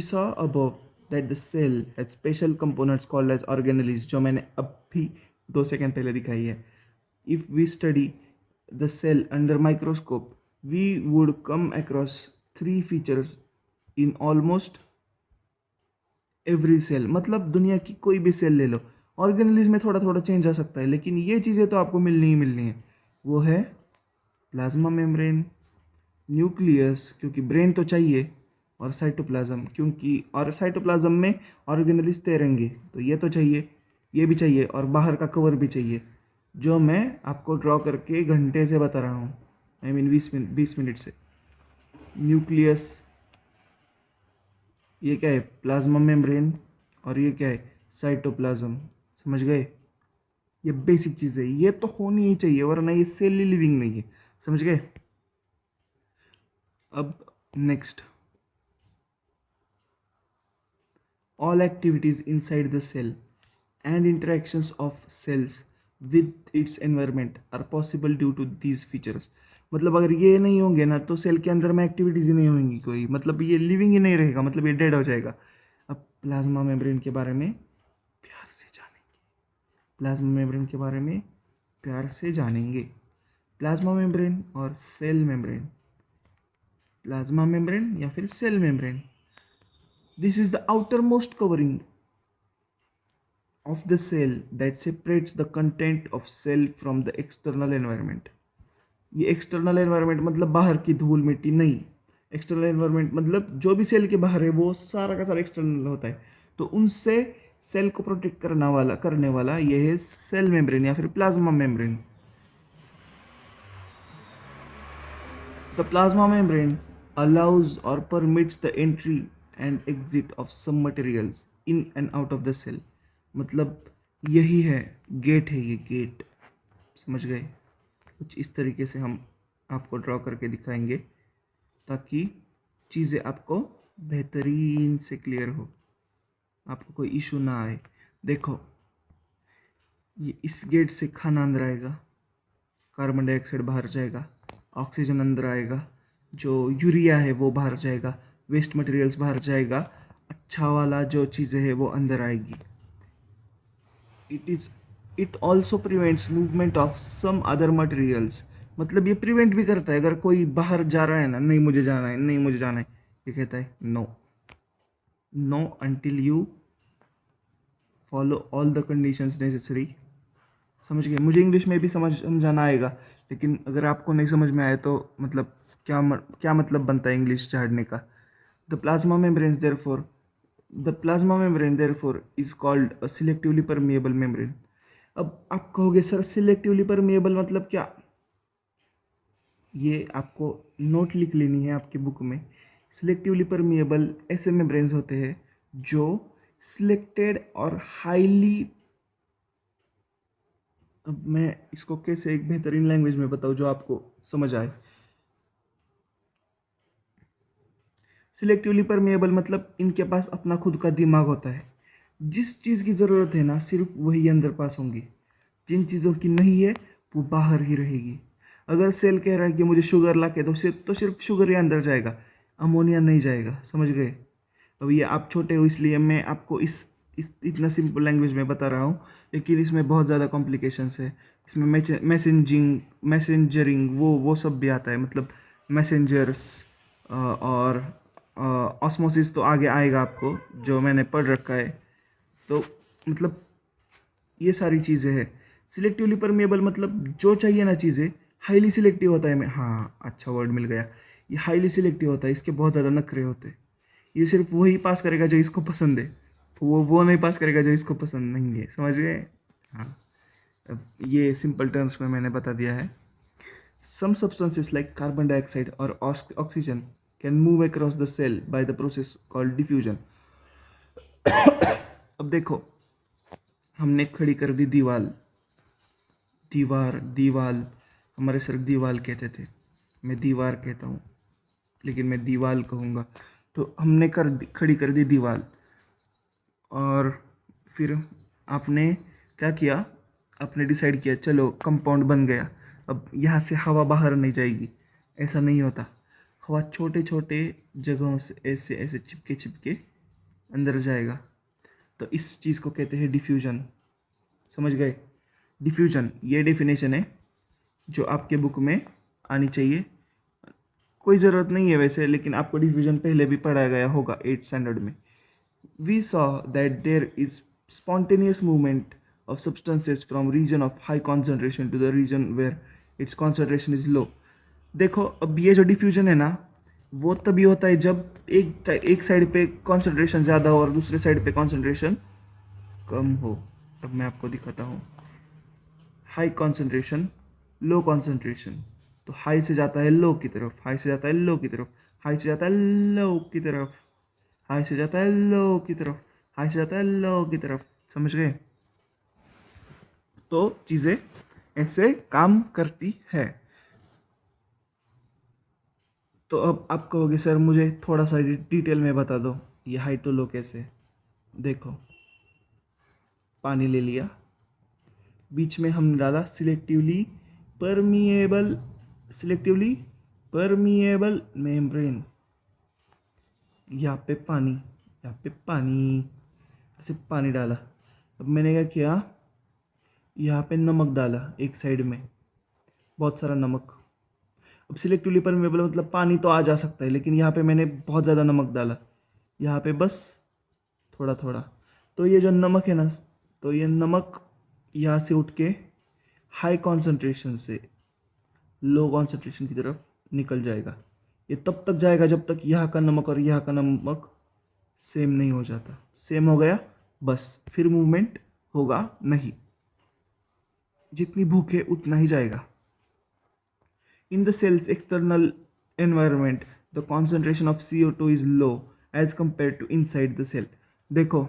saw above that the cell has special components called as organelles, जो मैंने अभी 2 सेकंड पहले दिखाई है। If we study the cell under microscope we would come across 3 features in almost every cell। मतलब दुनिया की कोई भी सेल ले लो, ऑर्गेनलिज में थोड़ा थोड़ा चेंज आ सकता है, लेकिन ये चीज़ें तो आपको मिलनी ही मिलनी है। वो है प्लाज्मा मेम्ब्रेन, न्यूक्लियस क्योंकि ब्रेन तो चाहिए, और साइटोप्लाज्म क्योंकि, और साइटोप्लाज्म में ऑर्गेनलिज तैरेंगे तो ये तो चाहिए, ये भी चाहिए, और बाहर का कवर भी चाहिए, जो मैं आपको ड्रॉ करके घंटे से बता रहा हूँ, आई मीन 20 मिनट से। न्यूक्लियस, ये क्या है? प्लाज्मा मेम्ब्रेन, और ये क्या है? साइटोप्लाज्म। समझ गए? ये बेसिक चीज़ है, ये तो होनी ही चाहिए, वरना ये सेल लिविंग नहीं है। समझ गए? अब next, all activities inside the cell and interactions of cells with its environment are possible due to these features। मतलब अगर ये नहीं होंगे ना तो सेल के अंदर में एक्टिविटीज़ ही नहीं होंगी कोई, मतलब ये लिविंग ही नहीं रहेगा, मतलब ये डेड हो जाएगा। अब प्लाज्मा मेम्ब्रेन के बारे में प्यार से जानेंगे, प्लाज्मा मेम्ब्रेन के बारे में प्यार से जानेंगे। प्लाज्मा मेम्ब्रेन और सेल मेम्ब्रेन, प्लाज्मा मेम्ब्रेन या फिर cell membrane. This is the outermost covering of the cell that separates the content of cell from the external environment. ये एक्सटर्नल एनवायरनमेंट मतलब बाहर की धूल मिट्टी नहीं, एक्सटर्नल एनवायरनमेंट मतलब जो भी सेल के बाहर है वो सारा का सारा एक्सटर्नल होता है, तो उनसे सेल को प्रोटेक्ट करने वाला ये है सेल मेम्ब्रेन या फिर plasma membrane. The plasma membrane allows or permits the entry and exit of some materials in and out of the cell. मतलब यही है, गेट है ये, गेट. समझ गए? कुछ इस तरीके से हम आपको ड्रॉ करके दिखाएंगे ताकि चीज़ें आपको बेहतरीन से क्लियर हो, आपको कोई इशू ना आए. देखो, ये इस गेट से खाना अंदर आएगा, कार्बन डाइऑक्साइड बाहर जाएगा, ऑक्सीजन अंदर आएगा, जो यूरिया है वो बाहर जाएगा, वेस्ट मटेरियल्स बाहर जाएगा, अच्छा वाला जो चीज़ें है वो अंदर आएगी. It also prevents movement of some other materials. मतलब ये प्रिवेंट भी करता है, अगर कोई बाहर जा रहा है ना, नहीं मुझे जाना है, नहीं मुझे जाना है, ये कहता है no no until you follow all the conditions necessary. समझ गए? मुझे इंग्लिश में भी समझाना आएगा, लेकिन अगर आपको नहीं समझ में आए तो मतलब क्या मतलब बनता है इंग्लिश झाड़ने का. The plasma membrane therefore is called a selectively permeable membrane. अब आप कहोगे सर सिलेक्टिवली परमिएबल मतलब क्या? ये आपको नोट लिख लेनी है आपकी बुक में. सिलेक्टिवली परमिएबल ऐसे मेम्ब्रेन्स होते हैं जो सिलेक्टेड और हाईली, अब मैं इसको कैसे एक बेहतरीन लैंग्वेज में बताऊँ जो आपको समझ आए. सिलेक्टिवली परमिएबल मतलब इनके पास अपना खुद का दिमाग होता है. जिस चीज़ की ज़रूरत है ना सिर्फ वही अंदर पास होंगी, जिन चीज़ों की नहीं है वो बाहर ही रहेगी. अगर सेल कह रहा है कि मुझे शुगर ला के दो, तो सिर्फ शुगर ही अंदर जाएगा, अमोनिया नहीं जाएगा. समझ गए? अब ये आप छोटे हो इसलिए मैं आपको इस इतना सिंपल लैंग्वेज में बता रहा हूँ, लेकिन इसमें बहुत ज़्यादा कॉम्प्लिकेशंस है. इसमें मैसेंजरिंग वो सब भी आता है, मतलब मैसेंजर्स और ऑस्मोसिस तो आगे आएगा आपको, जो मैंने पढ़ रखा है. तो मतलब ये सारी चीज़ें हैं. सिलेक्टिवली परमिएबल मतलब जो चाहिए ना चीज़ें हाईली सिलेक्टिव होता है. मैं हाँ, अच्छा वर्ड मिल गया. ये हाईली सिलेक्टिव होता है, इसके बहुत ज़्यादा नखरे होते हैं. ये सिर्फ वही पास करेगा जो इसको पसंद है, तो वो नहीं पास करेगा जो इसको पसंद नहीं है. समझ गए? हाँ, अब ये सिंपल टर्म्स में मैंने बता दिया है. Some substances like carbon dioxide और oxygen can move across the cell by the process called diffusion. अब देखो, हमने खड़ी कर दी दीवाल. हमारे सर दीवाल कहते थे, मैं दीवार कहता हूँ, लेकिन मैं दीवाल कहूँगा. तो हमने खड़ी कर दी दीवाल, और फिर आपने क्या किया? आपने डिसाइड किया चलो कंपाउंड बन गया, अब यहाँ से हवा बाहर नहीं जाएगी. ऐसा नहीं होता. हवा छोटे छोटे जगहों से ऐसे ऐसे चिपके अंदर जाएगा. तो इस चीज़ को कहते हैं डिफ्यूजन. समझ गए? डिफ्यूजन ये डेफिनेशन है जो आपके बुक में आनी चाहिए. कोई ज़रूरत नहीं है वैसे, लेकिन आपको डिफ्यूजन पहले भी पढ़ाया गया होगा 8th स्टैंडर्ड में. We saw that there is spontaneous movement of substances from region of high concentration to the region where its concentration is low. देखो, अब ये जो डिफ्यूजन है ना, वो तभी होता है जब एक साइड पे कॉन्सेंट्रेशन ज़्यादा हो और दूसरे साइड पे कॉन्सेंट्रेशन कम हो. अब मैं आपको दिखाता हूँ. High concentration, low concentration. तो हाई से जाता है लो की तरफ, हाई से जाता है लो की तरफ, हाई से जाता है लो की तरफ, हाई से जाता है लो की तरफ, हाई से जाता है लो की तरफ. समझ गए? तो चीज़ें ऐसे काम करती है. तो अब आप कहोगे सर मुझे थोड़ा सा डिटेल में बता दो ये हाई टू लो कैसे. देखो, पानी ले लिया, बीच में हमने डाला सिलेक्टिवली परमिएबल मेम्ब्रेन. यहाँ पे पानी, ऐसे पानी डाला. अब मैंने क्या किया? यहाँ पे नमक डाला एक साइड में, बहुत सारा नमक. अब सिलेक्टिवली परमिएबल मतलब पानी तो आ जा सकता है, लेकिन यहाँ पे मैंने बहुत ज़्यादा नमक डाला. यहाँ पे बस थोड़ा थोड़ा. तो ये जो नमक है ना, तो ये नमक यहाँ से उठ के हाई कॉन्सेंट्रेशन से लो कॉन्सेंट्रेशन की तरफ निकल जाएगा। ये तब तक जाएगा जब तक यहाँ का नमक और यहाँ का नमक सेम नहीं हो जाता। सेम हो गया बस, फिर मूवमेंट होगा नहीं, जितनी भूख है उतना ही जाएगा। In the cells external environment the concentration of CO2 is low as compare to inside the cell. देखो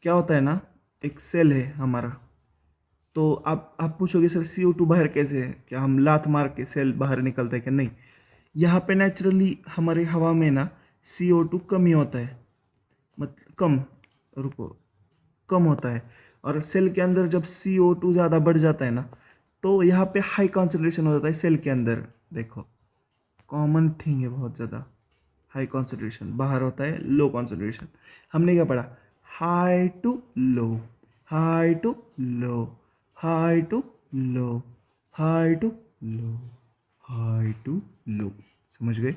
क्या होता है ना, एक सेल है हमारा, तो आप पूछोगे सर CO2 बाहर कैसे है, क्या हम लात मार के सेल बाहर निकलता है क्या? नहीं, यहाँ पे नेचुरली हमारे हवा में ना CO2 कम ही होता है, मतलब कम होता है। और सेल के अंदर जब CO2 ज़्यादा बढ़ जाता है ना, तो यहाँ पे हाई कॉन्सेंट्रेशन हो जाता है सेल के अंदर। देखो कॉमन थिंग है बहुत ज़्यादा, हाई कॉन्सेंट्रेशन, बाहर होता है लो कॉन्सेंट्रेशन। हमने क्या पढ़ा? High to low, high to low, high to low, high to low, high to low. समझ गए?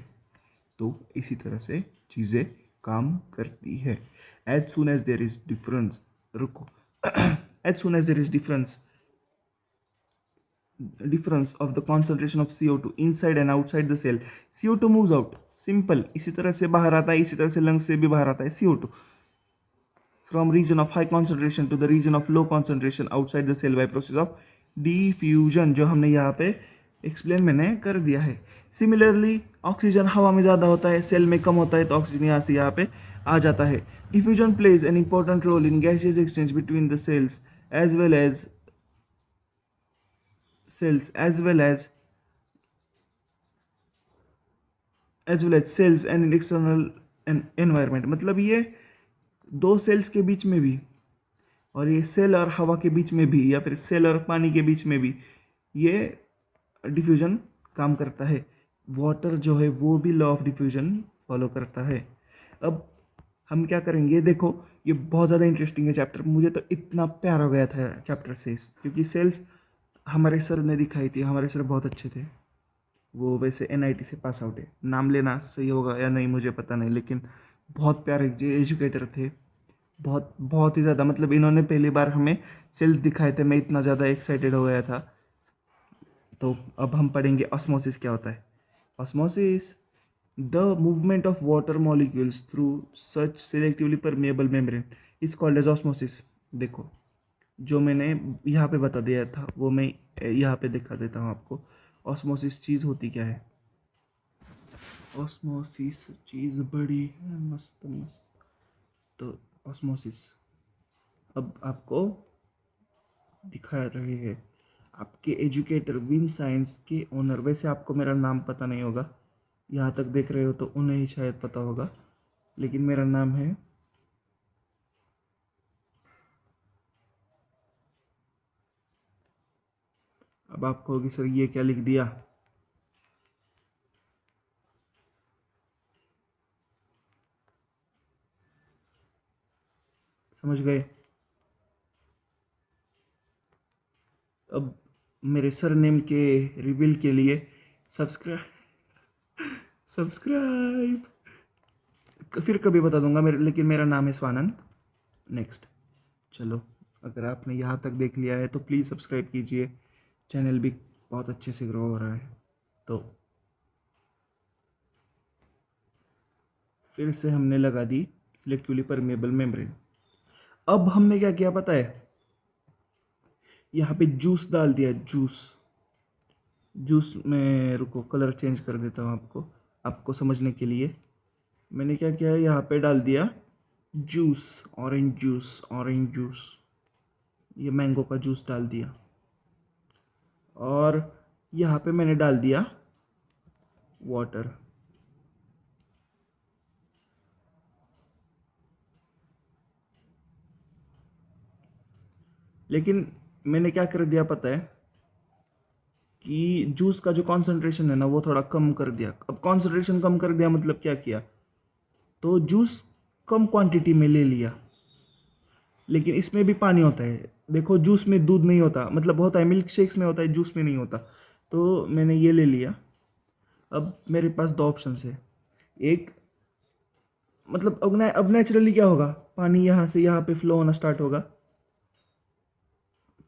तो इसी तरह से चीज़ें काम करती है। As soon as there is difference, रुको as soon as there is difference of the concentration of CO2 inside and outside the cell, CO2 moves out. Simple, इसी तरह से बाहर आता है, इसी तरह से लंग्स से भी बाहर आता है CO2 from region of high concentration to the region of low concentration outside the cell by process of diffusion, जो हमने यहाँ पे एक्सप्लेन मैंने कर दिया है। सिमिलरली ऑक्सीजन हवा में ज़्यादा होता है, सेल में कम होता है, तो ऑक्सीजन यहाँ से यहाँ पे आ जाता है। Diffusion plays an important role in gaseous exchange between the cells as well as cells and in external environment। मतलब ये दो सेल्स के बीच में भी, और ये सेल और हवा के बीच में भी, या फिर सेल और पानी के बीच में भी ये डिफ्यूजन काम करता है। वाटर जो है वो भी लॉ ऑफ डिफ्यूजन फॉलो करता है। अब हम क्या करेंगे, देखो ये बहुत ज़्यादा इंटरेस्टिंग है चैप्टर, मुझे तो इतना प्यार हो गया था चैप्टर से, क्योंकि सेल्स हमारे सर ने दिखाई थी, हमारे सर बहुत अच्छे थे। वो वैसे NIT से पास आउट है, नाम लेना सही होगा या नहीं मुझे पता नहीं, लेकिन बहुत प्यारे एजुकेटर थे, बहुत ही ज़्यादा। मतलब इन्होंने पहली बार हमें सेल्स दिखाए थे, मैं इतना ज़्यादा एक्साइटेड हो गया था। तो अब हम पढ़ेंगे ऑस्मोसिस क्या होता है। Osmosis, the movement of water molecules through such selectively permeable membrane is called as osmosis. देखो जो मैंने यहाँ पे बता दिया था वो मैं यहाँ पे दिखा देता हूँ आपको। ऑस्मोसिस चीज़ होती क्या है? ऑस्मोसिस चीज़ बड़ी है मस्त मस्त। तो ऑस्मोसिस अब आपको दिखा रहे हैं आपके एजुकेटर विन साइंस के ओनर। वैसे आपको मेरा नाम पता नहीं होगा, यहाँ तक देख रहे हो तो उन्हें ही शायद पता होगा, लेकिन मेरा नाम है अब आपको होगी सर ये क्या लिख दिया, समझ गए? अब मेरे सरनेम के रिवील के लिए सब्सक्राइब फिर कभी बता दूंगा लेकिन मेरा नाम है स्वानंद। नेक्स्ट, चलो अगर आपने यहाँ तक देख लिया है तो प्लीज़ सब्सक्राइब कीजिए, चैनल भी बहुत अच्छे से ग्रो हो रहा है। तो फिर से हमने लगा दी सिलेक्टिवली परमेएबल मेम्ब्रेन। अब हमने क्या किया पता है, यहाँ पे जूस डाल दिया। जूस में रुको कलर चेंज कर देता हूँ आपको समझने के लिए। मैंने क्या किया है, यहाँ पे डाल दिया जूस, ऑरेंज जूस, ये मैंगो का जूस डाल दिया। और यहाँ पे मैंने डाल दिया वाटर। लेकिन मैंने क्या कर दिया पता है, कि जूस का जो कॉन्सेंट्रेशन है ना वो थोड़ा कम कर दिया। अब कॉन्सेंट्रेशन कम कर दिया मतलब क्या किया, तो जूस कम क्वांटिटी में ले लिया, लेकिन इसमें भी पानी होता है। देखो जूस में दूध नहीं होता, मतलब होता है मिल्क शेक्स में होता है, जूस में नहीं होता। तो मैंने ये ले लिया। अब मेरे पास दो ऑप्शन है, एक मतलब अब नेचुरली क्या होगा, पानी यहाँ से यहाँ पे फ्लो होना स्टार्ट होगा,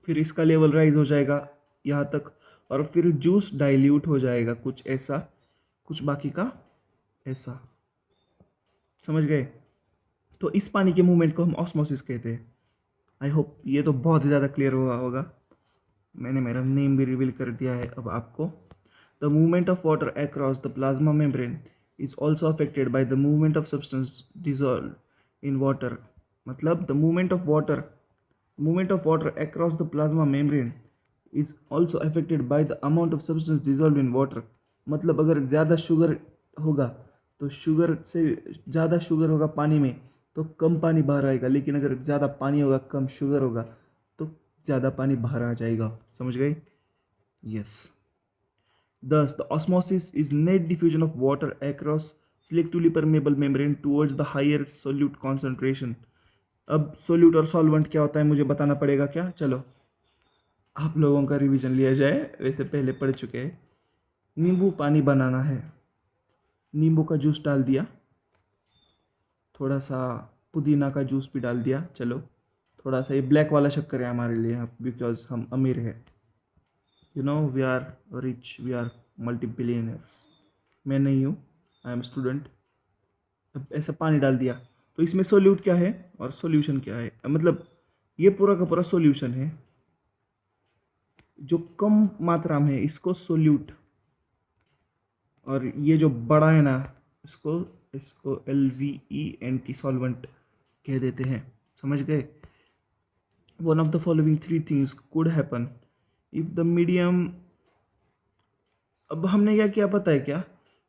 फिर इसका लेवल राइज हो जाएगा यहाँ तक, और फिर जूस डाइल्यूट हो जाएगा कुछ ऐसा, कुछ बाकी का ऐसा, समझ गए। तो इस पानी के मूवमेंट को हम ऑस्मोसिस कहते हैं। आई होप ये तो बहुत ही ज़्यादा क्लियर हुआ होगा, मैंने मेरा नेम भी रिवील कर दिया है अब आपको। The movement of water across the plasma membrane is also affected by the movement of substance dissolve in water. मतलब the movement of water across the plasma membrane is also affected by the amount of substance dissolve in water. मतलब अगर ज़्यादा sugar होगा तो sugar से ज़्यादा sugar होगा पानी में तो कम पानी बाहर आएगा, लेकिन अगर ज़्यादा पानी होगा कम शुगर होगा तो ज़्यादा पानी बाहर आ जाएगा, समझ गए। Yes, thus the osmosis is net diffusion of water across selectively permeable membrane towards the higher solute concentration। अब सोल्यूट और सॉल्वेंट क्या होता है मुझे बताना पड़ेगा क्या, चलो आप लोगों का रिवीजन लिया जाए, वैसे पहले पढ़ चुके हैं। नींबू पानी बनाना है, नींबू का जूस डाल दिया, थोड़ा सा पुदीना का जूस भी डाल दिया, चलो थोड़ा सा ये ब्लैक वाला शक्कर है हमारे लिए बिकॉज हम अमीर है, you know we are rich, we are multi billionaires. मैं नहीं हूँ, आई एम स्टूडेंट। अब ऐसा पानी डाल दिया तो इसमें सोल्यूट क्या है और सॉल्यूशन क्या है, मतलब ये पूरा का पूरा सॉल्यूशन है, जो कम मात्रा में है इसको सोल्यूट, और ये जो बड़ा है ना इसको LVENT सॉल्वेंट कह देते हैं, समझ गए। One of the following three things could happen if the medium. अब हमने क्या किया पता है क्या,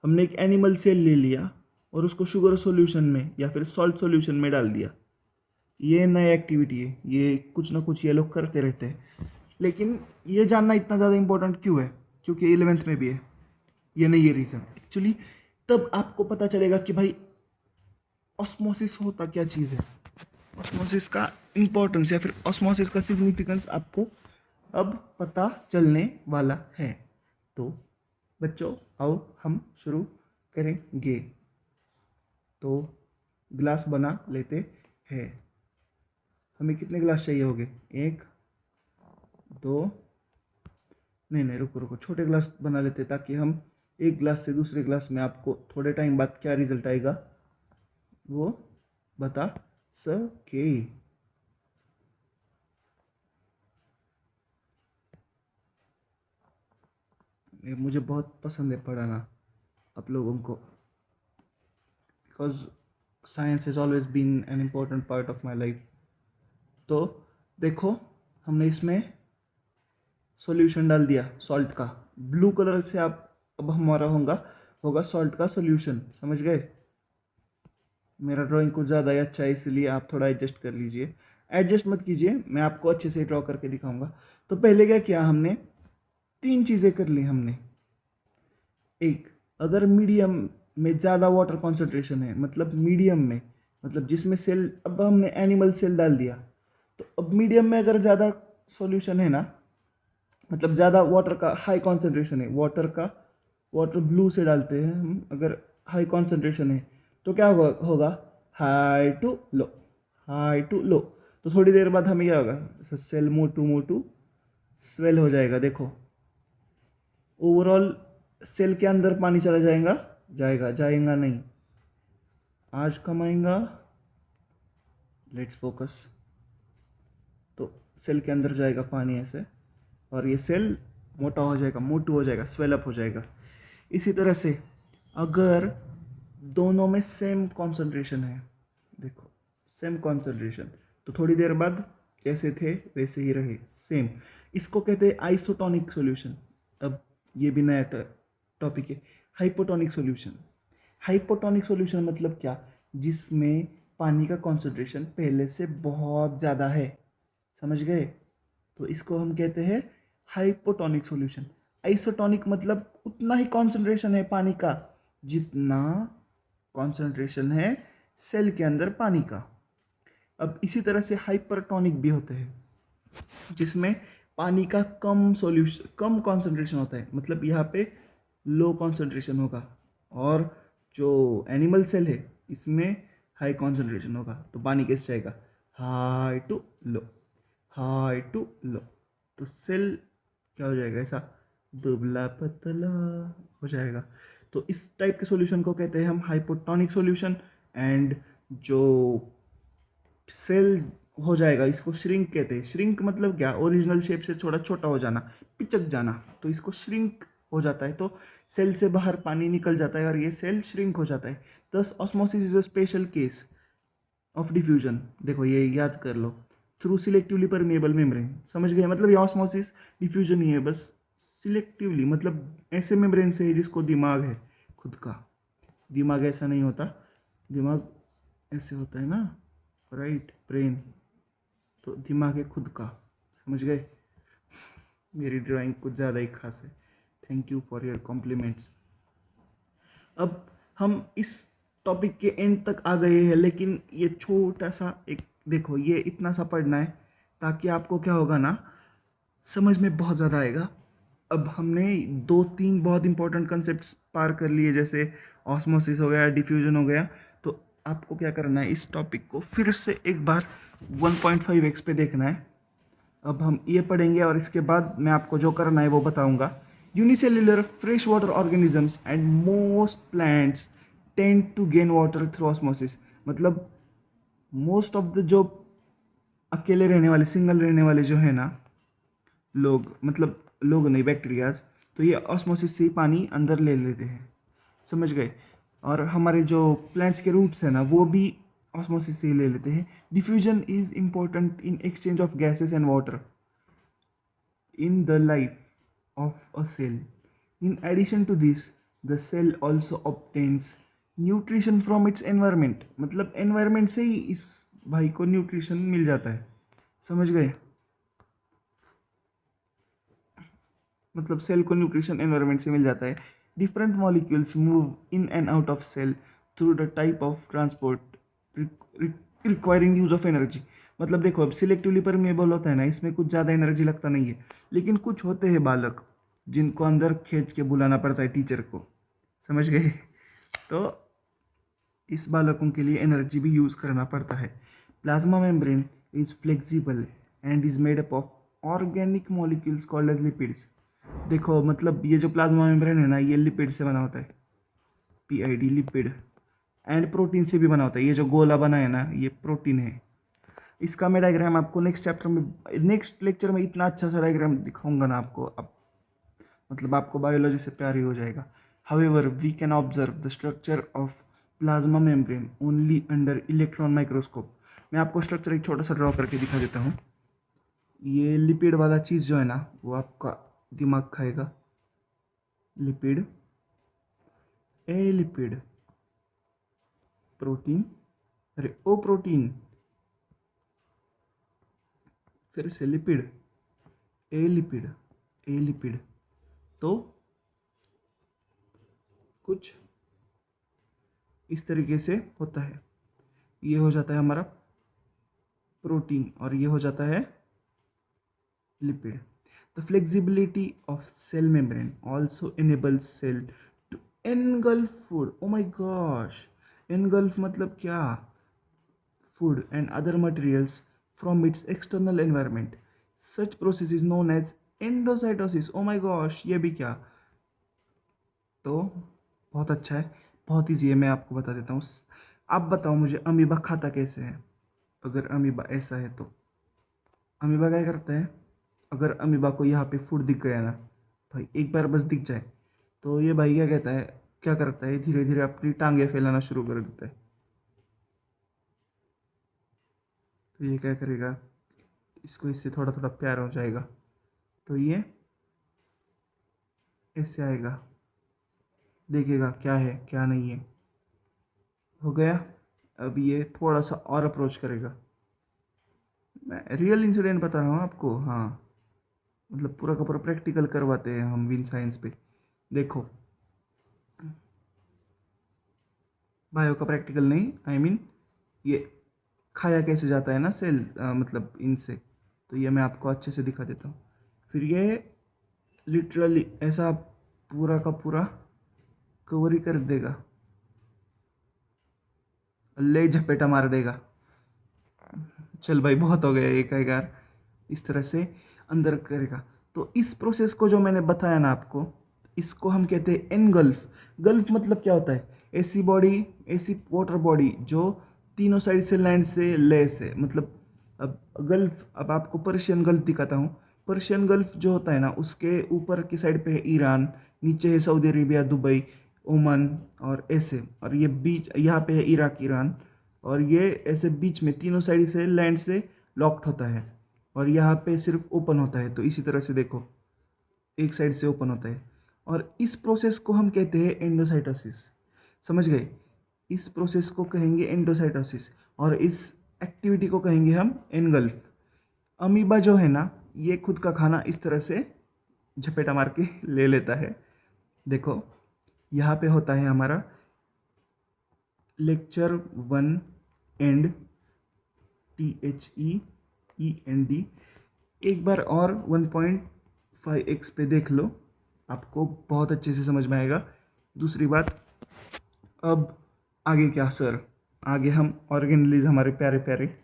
हमने एक एनिमल सेल ले लिया और उसको शुगर सॉल्यूशन में या फिर सॉल्ट सॉल्यूशन में डाल दिया। ये नई एक्टिविटी है, ये कुछ ना कुछ ये लोग करते रहते हैं, लेकिन ये जानना इतना ज़्यादा इंपॉर्टेंट क्यों है, क्योंकि 11th में भी है, ये नहीं है रीज़न एक्चुअली। तब आपको पता चलेगा कि भाई ऑस्मोसिस होता क्या चीज़ है, ऑस्मोसिस का इम्पोर्टेंस या फिर ऑस्मोसिस का सिग्निफिकेंस आपको अब पता चलने वाला है। तो बच्चों आओ हम शुरू करेंगे। तो ग्लास बना लेते हैं। हमें कितने ग्लास चाहिए होंगे, 1 2, नहीं रुको रुको, छोटे ग्लास बना लेते ताकि हम एक ग्लास से दूसरे ग्लास में आपको थोड़े टाइम बाद क्या रिजल्ट आएगा वो बता सके। मुझे बहुत पसंद है पढ़ाना आप लोगों को, because science has always been an important part of my life. तो देखो हमने इसमें सॉल्यूशन डाल दिया सॉल्ट का, ब्लू कलर से आप अब हमारा होगा सॉल्ट का सॉल्यूशन, समझ गए। मेरा ड्राइंग कुछ ज़्यादा ही अच्छा है इसलिए आप थोड़ा एडजस्ट कर लीजिए, एडजस्ट मत कीजिए, मैं आपको अच्छे से ड्रॉ करके दिखाऊंगा। तो पहले क्या किया हमने, 3 चीज़ें कर ली हमने। एक, अगर मीडियम में ज़्यादा वाटर कॉन्सेंट्रेशन है, मतलब मीडियम में, मतलब जिसमें सेल, अब हमने एनिमल सेल डाल दिया, तो अब मीडियम में अगर ज़्यादा सॉल्यूशन है ना, मतलब ज़्यादा वाटर का हाई कॉन्सेंट्रेशन है, वाटर ब्लू से डालते हैं हम, अगर हाई कॉन्सेंट्रेशन है तो क्या होगा high to low, high to low. तो थोड़ी देर बाद हमें क्या होगा, सेल मोटू स्वेल हो जाएगा। देखो ओवरऑल सेल के अंदर पानी चला जाएगा नहीं, आज कमाएगा, लेट्स फोकस। तो सेल के अंदर जाएगा पानी ऐसे, और ये सेल मोटू हो जाएगा, स्वेल अप हो जाएगा। इसी तरह से अगर दोनों में सेम कॉन्सेंट्रेशन है, देखो सेम कॉन्सेंट्रेशन, तो थोड़ी देर बाद जैसे थे वैसे ही रहे सेम, इसको कहते हैं आइसोटोनिक सॉल्यूशन। अब ये भी नया टॉपिक है, हाइपोटोनिक सॉल्यूशन। हाइपोटोनिक सॉल्यूशन मतलब क्या, जिसमें पानी का कॉन्सेंट्रेशन पहले से बहुत ज़्यादा है, समझ गए। तो इसको हम कहते हैं हाइपोटोनिक सॉल्यूशन। आइसोटोनिक मतलब उतना ही कॉन्सेंट्रेशन है पानी का जितना कॉन्सेंट्रेशन है सेल के अंदर पानी का। अब इसी तरह से हाइपरटोनिक भी होते हैं, जिसमें पानी का कम कॉन्सेंट्रेशन होता है, मतलब यहाँ पे लो कॉन्सेंट्रेशन होगा, और जो एनिमल सेल है इसमें हाई कॉन्सेंट्रेशन होगा तो पानी कैसे जाएगा, high to low, high to low, तो सेल क्या हो जाएगा, ऐसा दुबला पतला हो जाएगा। तो इस टाइप के सॉल्यूशन को कहते हैं हम हाइपोटोनिक सॉल्यूशन। एंड जो सेल हो जाएगा इसको श्रिंक कहते हैं। श्रिंक मतलब क्या, ओरिजिनल शेप से थोड़ा छोटा हो जाना, पिचक जाना, तो इसको श्रिंक हो जाता है। तो सेल से बाहर पानी निकल जाता है और ये सेल श्रिंक हो जाता है। दस osmosis is a special case of diffusion. देखो ये याद कर लो, थ्रू सिलेक्टिवली परमेबल मेम्ब्रेन। समझ गए, मतलब ये ऑस्मोसिस डिफ्यूजन ही है, बस सिलेक्टिवली, मतलब ऐसे मेम्ब्रेन से है जिसको दिमाग है खुद का। दिमाग ऐसा नहीं होता, दिमाग ऐसे होता है ना, राइट, ब्रेन, तो दिमाग है खुद का। समझ गए, मेरी ड्राइंग कुछ ज़्यादा ही खास है। Thank you for your compliments. अब हम इस टॉपिक के एंड तक आ गए हैं, लेकिन ये छोटा सा एक, देखो ये इतना सा पढ़ना है ताकि आपको क्या होगा ना, समझ में बहुत ज़्यादा आएगा। अब हमने 2-3 बहुत इंपॉर्टेंट कंसेप्ट पार कर लिए, जैसे ऑस्मोसिस हो गया, डिफ्यूजन हो गया। तो आपको क्या करना है, इस टॉपिक को फिर से एक बार 1.5x पे देखना है। अब हम ये पढ़ेंगे और इसके बाद मैं आपको जो करना है वो बताऊंगा। Unicellular fresh water organisms and most plants tend to gain water through osmosis. मतलब मोस्ट ऑफ द जो अकेले रहने वाले, सिंगल रहने वाले जो है ना लोग, मतलब लोग नहीं, बैक्टीरियाज, तो ये ऑस्मोसिस से ही पानी अंदर ले लेते हैं। समझ गए। और हमारे जो प्लांट्स के रूट्स हैं ना, वो भी ऑस्मोसिस से ही ले लेते हैं। Diffusion is important in exchange of gases and water in the life of a cell. In addition to this, the cell also obtains nutrition from its environment. मतलब environment से ही इस भाई को न्यूट्रिशन मिल जाता है। समझ गए, मतलब सेल को न्यूट्रिशन एनवायरनमेंट से मिल जाता है। Different molecules move in and out of cell through the type of transport requiring use of energy. मतलब देखो, अब सिलेक्टिवली परमेबल होता है ना, इसमें कुछ ज़्यादा एनर्जी लगता नहीं है, लेकिन कुछ होते हैं बालक जिनको अंदर खींच के बुलाना पड़ता है टीचर को। समझ गए, तो इस बालकों के लिए एनर्जी भी यूज़ करना पड़ता है। Plasma membrane is flexible and is made up of organic molecules called as lipids. देखो मतलब ये जो प्लाज्मा मेम्ब्रेन है ना, ये लिपिड से बना होता है, PID, लिपिड। एंड प्रोटीन से भी बना होता है। ये जो गोला बना है ना, ये प्रोटीन है। इसका मैं डायग्राम आपको नेक्स्ट चैप्टर में, नेक्स्ट लेक्चर में इतना अच्छा सा डायग्राम दिखाऊंगा ना आपको, अब मतलब आपको बायोलॉजी से प्यार ही हो जाएगा। However we can observe the structure of plasma membrane only under electron microscope. मैं आपको स्ट्रक्चर एक छोटा सा ड्रॉ करके दिखा देता हूँ। ये लिपिड वाला चीज़ जो है ना, वो आपका दिमाग खाएगा। लिपिड, ए लिपिड, प्रोटीन, अरे ओ प्रोटीन, फिर से लिपिड, ए लिपिड, ए लिपिड, तो कुछ इस तरीके से होता है। ये हो जाता है हमारा प्रोटीन और ये हो जाता है lipid. The flexibility of cell membrane also enables cell to engulf food. Oh my gosh, engulf मतलब क्या, food and other materials from its external environment. Such process is known as endocytosis. Oh my gosh, ये भी क्या, तो बहुत अच्छा है, बहुत ईजी है, मैं आपको बता देता हूँ। आप बताओ मुझे, अमीबा खाता कैसे है? अगर अमीबा ऐसा है तो अमीबा क्या करता है? अगर अमीबा को यहाँ पे फूड दिख गया ना भाई, एक बार बस दिख जाए, तो ये भाई क्या कहता है, क्या करता है, धीरे धीरे अपनी टांगे फैलाना शुरू कर देता है। तो ये क्या करेगा, इसको इससे थोड़ा थोड़ा प्यार हो जाएगा, तो ये ऐसे आएगा, देखेगा क्या है क्या नहीं है, हो गया। अब ये थोड़ा सा और अप्रोच करेगा। मैं रियल इंसिडेंट बता रहा हूँ आपको, हाँ, मतलब पूरा का पूरा प्रैक्टिकल करवाते हैं हम विन साइंस पे। देखो, बायो का प्रैक्टिकल नहीं, आई मीन ये खाया कैसे जाता है ना सेल, मतलब इनसे, तो ये मैं आपको अच्छे से दिखा देता हूँ। फिर ये लिटरली ऐसा पूरा का पूरा कवर ही कर देगा, ले झपेटा मार देगा। चल भाई बहुत हो गया एक यार। इस तरह से अंदर करेगा। तो इस प्रोसेस को जो मैंने बताया ना आपको, इसको हम कहते हैं एनगल्फ। गल्फ मतलब क्या होता है? ऐसी बॉडी, ऐसी वाटर बॉडी जो तीनों साइड से लैंड से लेस है, मतलब अब गल्फ, अब आपको पर्शियन गल्फ दिखाता हूँ। पर्शियन गल्फ जो होता है ना, उसके ऊपर की साइड पे है ईरान, नीचे है सऊदी अरेबिया, दुबई, ओमान और ऐसे, और ये बीच यहाँ पे है इराक, ईरान, और ये ऐसे बीच में तीनों साइड से लैंड से लॉक्ड होता है, और यहाँ पे सिर्फ ओपन होता है। तो इसी तरह से देखो, एक साइड से ओपन होता है, और इस प्रोसेस को हम कहते हैं एंडोसाइटोसिस। समझ गए? इस प्रोसेस को कहेंगे एंडोसाइटोसिस, और इस एक्टिविटी को कहेंगे हम एनगल्फ। अमीबा जो है ना, ये खुद का खाना इस तरह से झपेटा मार के ले लेता है। देखो यहाँ पे होता है हमारा लेक्चर 1 एंड, THEEND। एक बार और 1.5x पे देख लो, आपको बहुत अच्छे से समझ में आएगा। दूसरी बात, अब आगे क्या सर? आगे हम ऑर्गेनेलिज, हमारे प्यारे प्यारे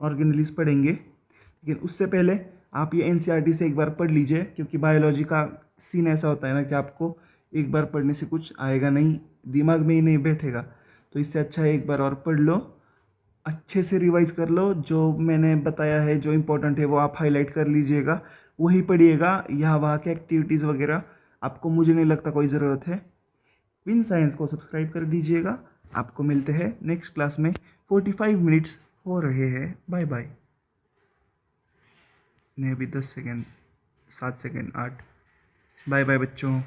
ऑर्गेनेलिज पढ़ेंगे, लेकिन उससे पहले आप ये NCERT से एक बार पढ़ लीजिए, क्योंकि बायोलॉजी का सीन ऐसा होता है ना कि आपको एक बार पढ़ने से कुछ आएगा नहीं, दिमाग में ही नहीं बैठेगा। तो इससे अच्छा है एक बार और पढ़ लो, अच्छे से रिवाइज कर लो। जो मैंने बताया है, जो इम्पोर्टेंट है वो आप हाईलाइट कर लीजिएगा, वही पढ़िएगा। यहाँ वहाँ के एक्टिविटीज़ वगैरह आपको, मुझे नहीं लगता कोई ज़रूरत है। विन साइंस को सब्सक्राइब कर दीजिएगा। आपको मिलते हैं नेक्स्ट क्लास में। 45 मिनट्स हो रहे हैं। Bye bye. नहीं, अभी 10 सेकेंड, 7 सेकेंड, 8। बाय बाय बच्चों।